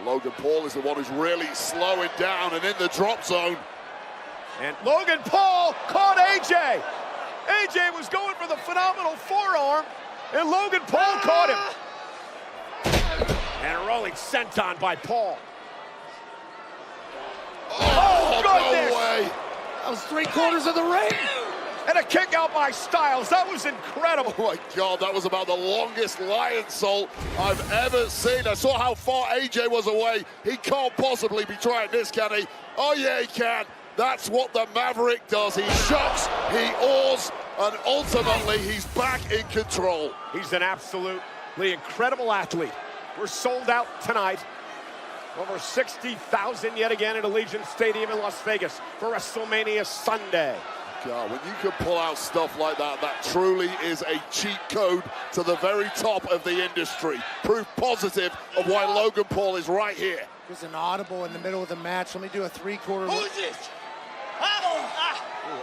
B: Logan Paul is the one who's really slowing down and in the drop zone.
A: And Logan Paul caught AJ. AJ was going for the phenomenal forearm, and Logan Paul caught him. And a rolling senton by Paul. Oh, goodness!
B: No way.
C: That was 3/4 of the ring.
A: And a kick out by Styles. That was incredible.
B: Oh my God, that was about the longest lion salt I've ever seen. I saw how far AJ was away. He can't possibly be trying this, can he? Oh yeah, he can. That's what the Maverick does. He shocks, he awes, and ultimately he's back in control.
A: He's an absolutely incredible athlete. We're sold out tonight. Over 60,000 yet again at Allegiant Stadium in Las Vegas for WrestleMania Sunday.
B: God, when you can pull out stuff like that, that truly is a cheat code to the very top of the industry. Proof positive of why Logan Paul is right here.
C: There's an audible in the middle of the match. Let me do a 3/4.
R: Who's this?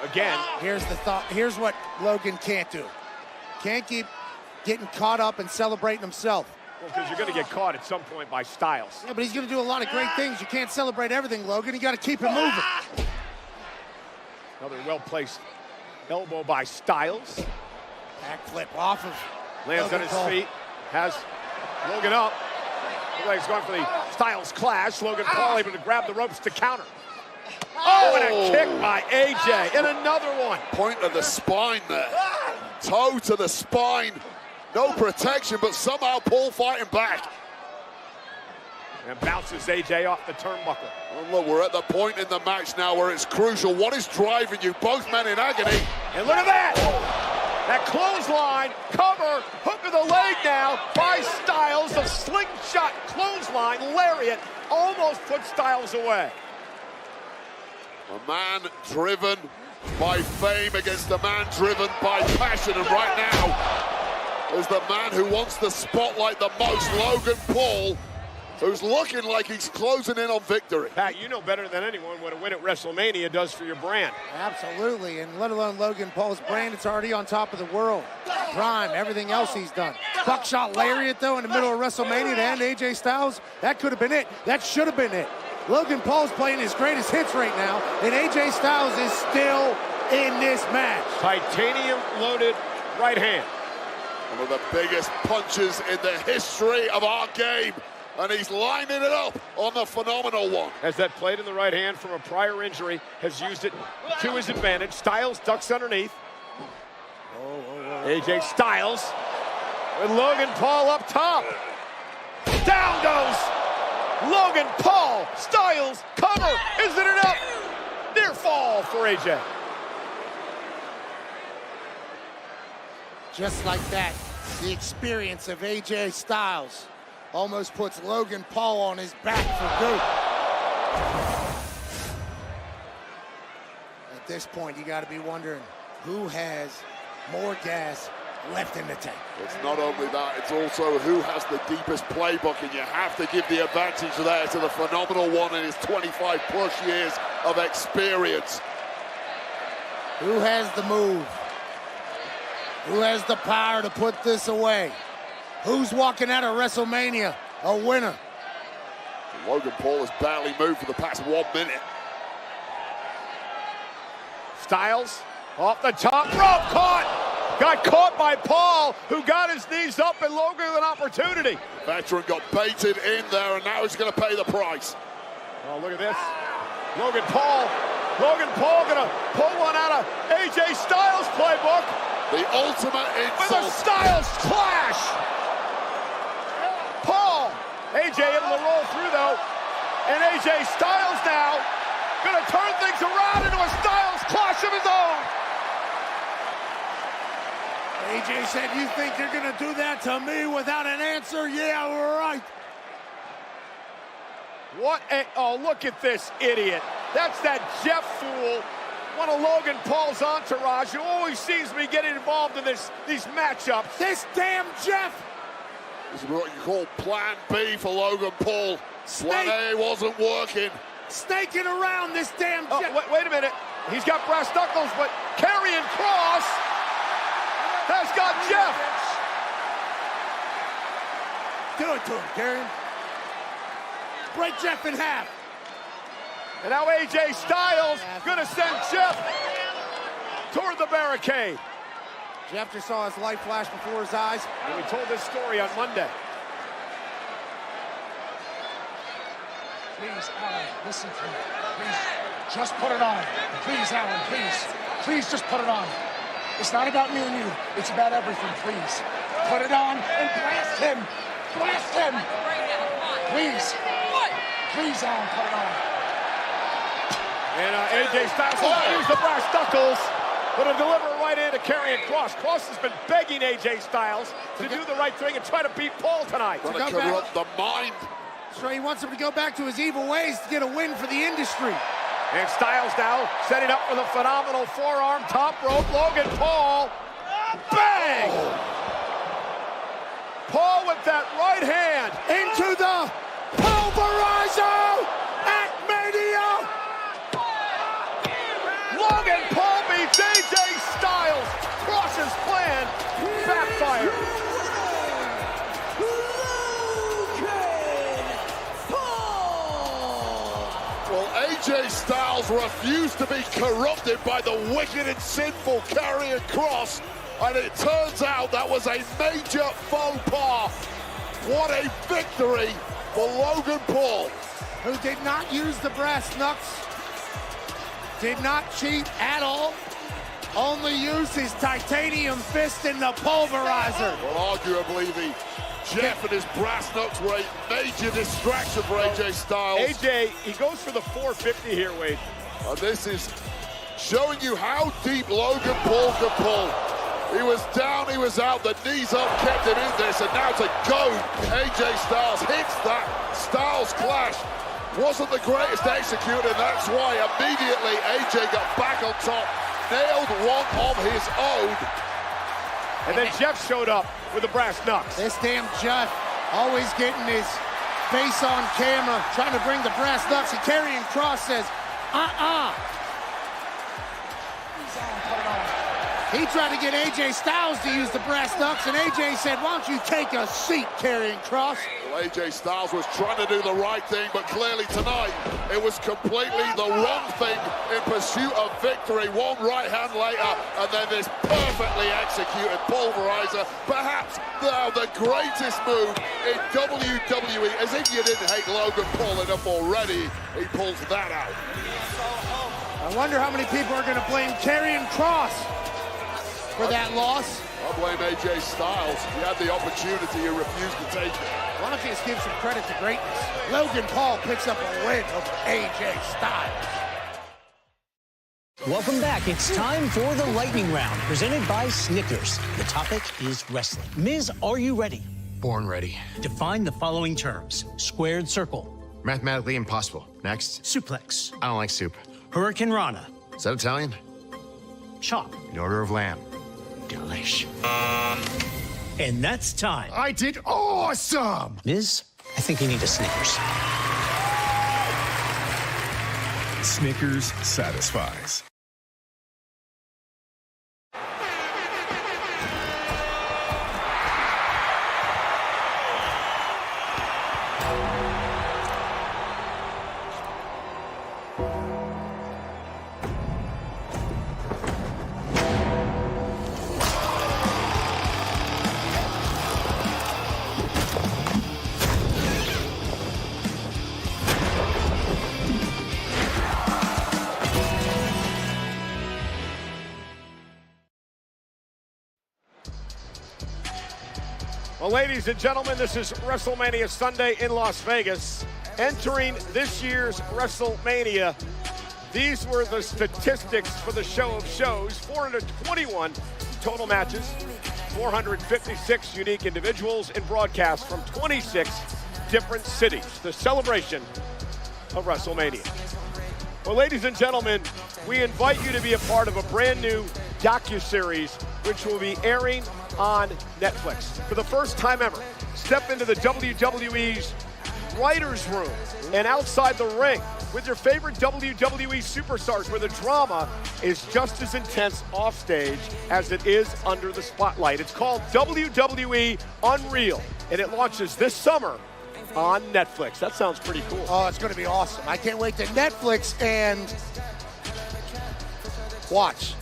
A: Again.
C: Here's the thought. Here's what Logan can't do. Can't keep getting caught up and celebrating himself.
A: Well, because you're going to get caught at some point by Styles.
C: Yeah, but he's going to do a lot of great things. You can't celebrate everything, Logan. You got to keep it moving.
A: Another well-placed elbow by Styles.
C: Backflip off of
A: Lands
C: Logan
A: on his
C: Paul.
A: feet. Has Logan up. Looks like he's going for the Styles Clash. Logan Paul able to grab the ropes to counter. Oh, and a kick by AJ. And another one.
B: Point of the spine there. Toe to the spine. No protection, but somehow Paul fighting back.
A: And bounces AJ off the turnbuckle.
B: Oh, look, we're at the point in the match now where it's crucial. What is driving you? Both men in agony.
A: And look at that! That clothesline, cover, hook of the leg now by Styles. The slingshot clothesline, lariat, almost put Styles away.
B: A man driven by fame against a man driven by passion. And right now is the man who wants the spotlight the most, Logan Paul, who's looking like he's closing in on victory.
A: Pat, you know better than anyone what a win at WrestleMania does for your brand.
C: Absolutely, and let alone Logan Paul's brand, it's already on top of the world. Prime, everything else he's done. Buckshot lariat, though, in the middle of WrestleMania to end AJ Styles, that could have been it. That should have been it. Logan Paul's playing his greatest hits right now, and AJ Styles is still in this match.
A: Titanium-loaded right hand.
B: One of the biggest punches in the history of our game. And he's lining it up on the phenomenal one.
A: As that played in the right hand from a prior injury, has used it to his advantage. Styles ducks underneath. AJ Styles with Logan Paul up top. Down goes Logan Paul. Styles, cover. Isn't it enough? Near fall for AJ.
C: Just like that, the experience of AJ Styles almost puts Logan Paul on his back for good. At this point, you got to be wondering who has more gas left in the tank.
B: It's not only that, it's also who has the deepest playbook, and you have to give the advantage there to the phenomenal one in his 25+ years of experience.
C: Who has the move? Who has the power to put this away? Who's walking out of WrestleMania a winner?
B: Logan Paul has barely moved for the past 1 minute.
A: Styles off the top rope, caught! Got caught by Paul, who got his knees up, and Logan with an opportunity.
B: Veteran got baited in there, and now he's going to pay the price.
A: Oh, look at this. Logan Paul gonna pull one out of AJ Styles' playbook.
B: The ultimate insult.
A: With a Styles Clash. Paul, AJ able to roll through though, and AJ Styles now gonna turn things around into a Styles Clash of his own.
C: AJ said, "You think you're gonna do that to me without an answer? Yeah, right."
A: Oh, look at this idiot. That's that Jeff fool, one of Logan Paul's entourage, who always seems to be getting involved in these matchups.
C: This damn Jeff!
B: This is what you call Plan B for Logan Paul. Plan A wasn't working.
C: Snaking around this damn...
A: Wait a minute. He's got brass knuckles, but Karrion Kross has got Jeff.
C: Do it to him, Karrion. Break Jeff in half.
A: And now AJ Styles gonna send Jeff toward the barricade.
C: Jeff just saw his light flash before his eyes.
A: And we told this story on Monday.
U: Please, Alan, listen to me. Please, just put it on. Please, Alan, please. Please just put it on. It's not about me and you. It's about everything, please. Put it on and blast him. Blast him. Please. Please, Alan, put it on.
A: And AJ Styles will use the brass knuckles, but he'll deliver it right into Karrion Kross. Kross has been begging AJ Styles to do the right thing and try to beat Paul tonight.
B: Trying to corrupt the mind.
C: So he wants him to go back to his evil ways to get a win for the industry.
A: And Styles now setting up for the phenomenal forearm top rope. Logan Paul. Bang! Paul with that right hand.
C: Into the pulverizer at Mania.
A: Logan Paul beats AJ Styles. Kross's plan backfired.
B: Well, AJ Styles refused to be corrupted by the wicked and sinful Karrion Kross, and it turns out that was a major faux pas. What a victory for Logan Paul.
C: Who did not use the brass knucks, did not cheat at all, only used his titanium fist in the pulverizer.
B: Well, arguably the Jeff and his brass knucks were a major distraction for AJ Styles.
A: AJ, he goes for the 450 here, Wade.
B: And this is showing you how deep Logan Paul can pull. He was down, he was out, the knees up kept him in this, and now to go, AJ Styles hits that Styles clash. Wasn't the greatest executor, and that's why immediately AJ got back on top, nailed one of his own.
A: And then Jeff showed up with the brass knucks.
C: This damn Jeff always getting his face on camera, trying to bring the brass knucks, and Karrion Kross says, He tried to get AJ Styles to use the brass knucks, and AJ said, why don't you take a seat, Karrion Kross?
B: Well, AJ Styles was trying to do the right thing, but clearly tonight it was completely the wrong thing in pursuit of victory. One right hand later, and then this perfectly executed pulverizer. Perhaps now the greatest move in WWE. As if you didn't hate Logan Paul enough already, he pulls that out.
C: I wonder how many people are going to blame Karrion Kross for that loss.
B: I blame AJ Styles. He had the opportunity, he refused to take it.
C: Why don't you just give some credit to greatness? Logan Paul picks up a win over AJ Styles.
V: Welcome back. It's time for the lightning round, presented by Snickers. The topic is wrestling. Miz, are you ready?
W: Born ready.
V: Define the following terms. Squared circle.
W: Mathematically impossible. Next.
V: Suplex.
W: I don't like soup.
V: Hurricane Rana.
W: Is that Italian?
V: Chop.
W: An order of lamb. Delish.
V: And that's time.
W: I did awesome!
V: Miz, I think you need a Snickers.
I: Snickers satisfies.
A: Well, ladies and gentlemen, this is WrestleMania Sunday in Las Vegas. Entering this year's WrestleMania, these were the statistics for the show of shows. 421 total matches, 456 unique individuals, and broadcasts from 26 different cities. The celebration of WrestleMania. Well, ladies and gentlemen, we invite you to be a part of a brand new docuseries which will be airing on Netflix. For the first time ever, Step into the WWE's writer's room and outside the ring with your favorite WWE superstars, where the drama is just as intense offstage as it is under the spotlight. It's called WWE Unreal, and it launches this summer on Netflix. That sounds pretty cool.
C: Oh, it's going to be awesome. I can't wait to Netflix and watch.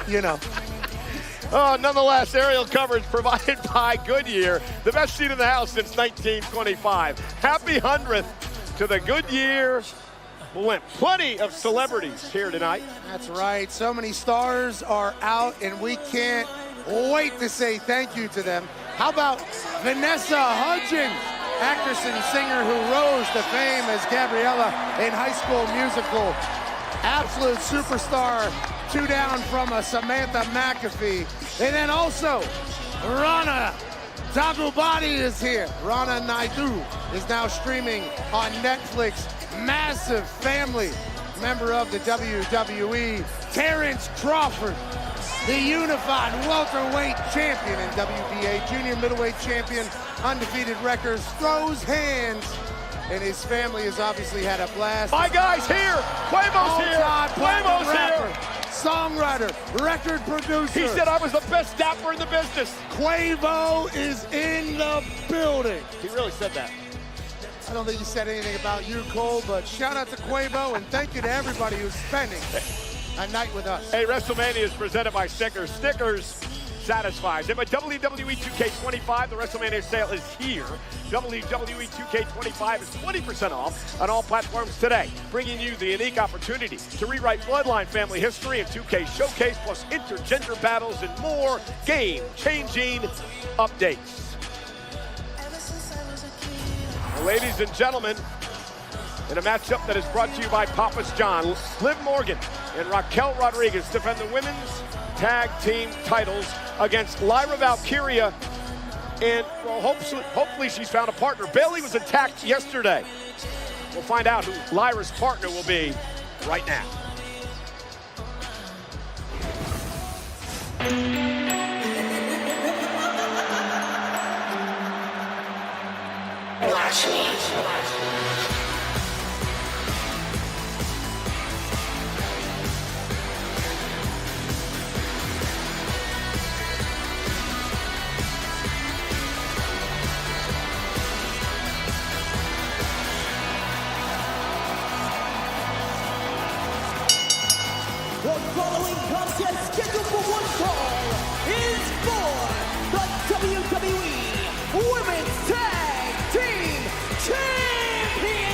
C: You know.
A: Nonetheless, aerial coverage provided by Goodyear, the best seat in the house since 1925. Happy 100th to the Goodyear blimp. Plenty of celebrities here tonight.
C: That's right. So many stars are out, and we can't wait to say thank you to them. How about Vanessa Hudgens, actress and singer who rose to fame as Gabriella in High School Musical. Absolute superstar, 2 down from a Samantha McAfee. And then also, Rana Dagubati is here. Rana Naidu is now streaming on Netflix. Massive family member of the WWE. Terrence Crawford, the unified welterweight champion and WBA junior middleweight champion, undefeated records, throws hands, and his family has obviously had a blast.
A: My guy's here. Quavo's here. Quavo's here.
C: Songwriter, record producer.
A: He said I was the best dapper in the business.
C: Quavo is in the building.
A: He really said that.
C: I don't think he said anything about you, Cole, but shout out to Quavo, and thank you to everybody who's spending a night with us.
A: Hey, WrestleMania is presented by Snickers. Snickers satisfies. And by WWE 2K25, the WrestleMania sale is here. WWE 2K25 is 20% off on all platforms today, bringing you the unique opportunity to rewrite Bloodline family history in 2K Showcase, plus intergender battles and more game-changing updates. Well, ladies and gentlemen, in a matchup that is brought to you by Papa's John, Liv Morgan and Raquel Rodriguez defend the women's tag team titles against Lyra Valkyria, and well, hopefully she's found a partner. Bayley was attacked yesterday. We'll find out who Lyra's partner will be right now.
R: Watch me. The following contest scheduled for one fall is for the WWE Women's Tag Team Championship.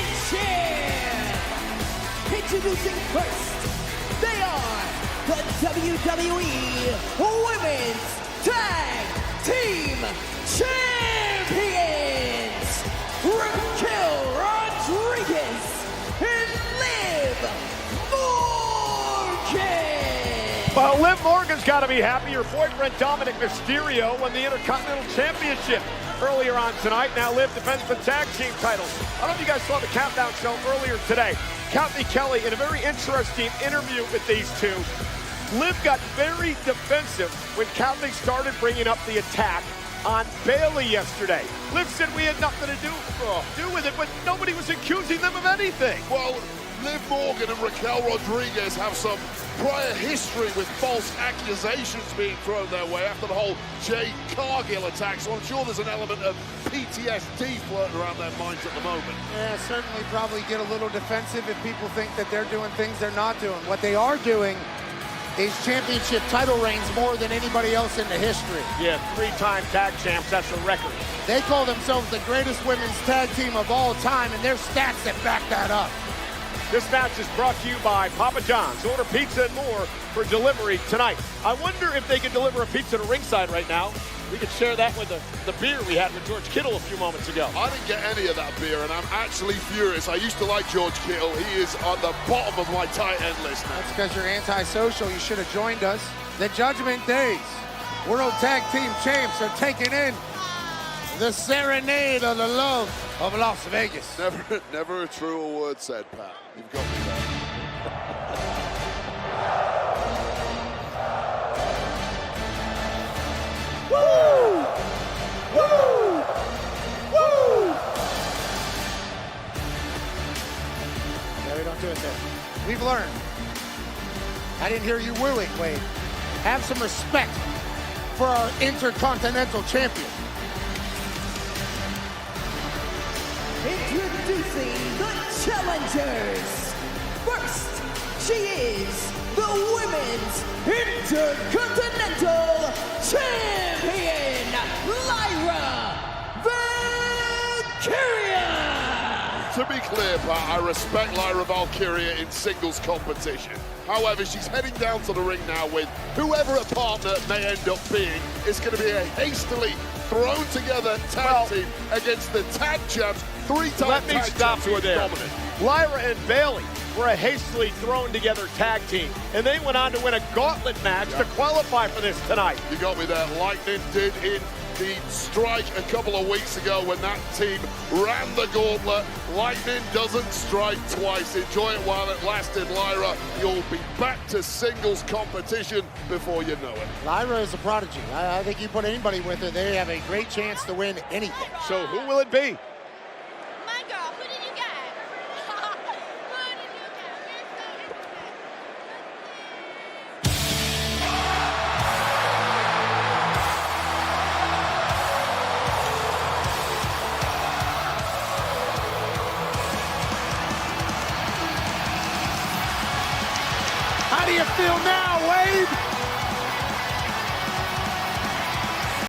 R: Introducing first, they are the WWE Women's Tag Team Champions, Raquel Rodriguez and Liv Morgan.
A: Well, Liv Morgan's got to be happy. Her boyfriend Dominic Mysterio won the Intercontinental Championship earlier on tonight. Now Liv defends the tag team titles. I don't know if you guys saw the Countdown show earlier today. Courtney Kelly, in a very interesting interview with these two, Liv got very defensive when Courtney started bringing up the attack on Bayley yesterday. Liv said we had nothing to do with it, but nobody was accusing them of anything.
B: Well, Liv Morgan and Raquel Rodriguez have some prior history with false accusations being thrown their way after the whole Jade Cargill attack, so I'm sure there's an element of PTSD floating around their minds at the moment.
C: Yeah, certainly probably get a little defensive if people think that they're doing things they're not doing. What they are doing is championship title reigns more than anybody else in the history.
A: Yeah, 3-time tag champs, that's a record.
C: They call themselves the greatest women's tag team of all time, and there's stats that back that up.
A: This match is brought to you by Papa John's. Order pizza and more for delivery tonight. I wonder if they could deliver a pizza to ringside right now. We could share that with the beer we had with George Kittle a few moments ago.
B: I didn't get any of that beer, and I'm actually furious. I used to like George Kittle. He is on the bottom of my tight end list now.
C: That's because you're antisocial. You should have joined us. The Judgment Days World Tag Team Champs are taking in the Serenade of the Love of Las Vegas.
B: Never a truer word said, Pat. You've got me there.
A: Woo! Woo!
C: didn't hear you wooing, Wade. Have some respect for our Intercontinental Champion.
R: Introducing the challengers. First, she is the Women's Intercontinental Champion, Lyra Valkyria.
B: To be clear, Pat, I respect Lyra Valkyria in singles competition. However, she's heading down to the ring now with whoever a partner may end up being. It's going to be a hastily thrown together tag team against the tag champs, three-time
A: Let me
B: tag
A: stop you there.
B: dominant.
A: Lyra and Bayley were a hastily thrown together tag team, and they went on to win a gauntlet match to qualify for this tonight.
B: You got me there. Lightning did indeed strike a couple of weeks ago when that team ran the gauntlet. Lightning doesn't strike twice. Enjoy it while it lasted, Lyra. You'll be back to singles competition before you know it.
C: Lyra is a prodigy. I think you put anybody with her, they have a great chance to win anything.
A: So who will it be?
G: My girl, who did you get?
C: How do you feel now, Wade?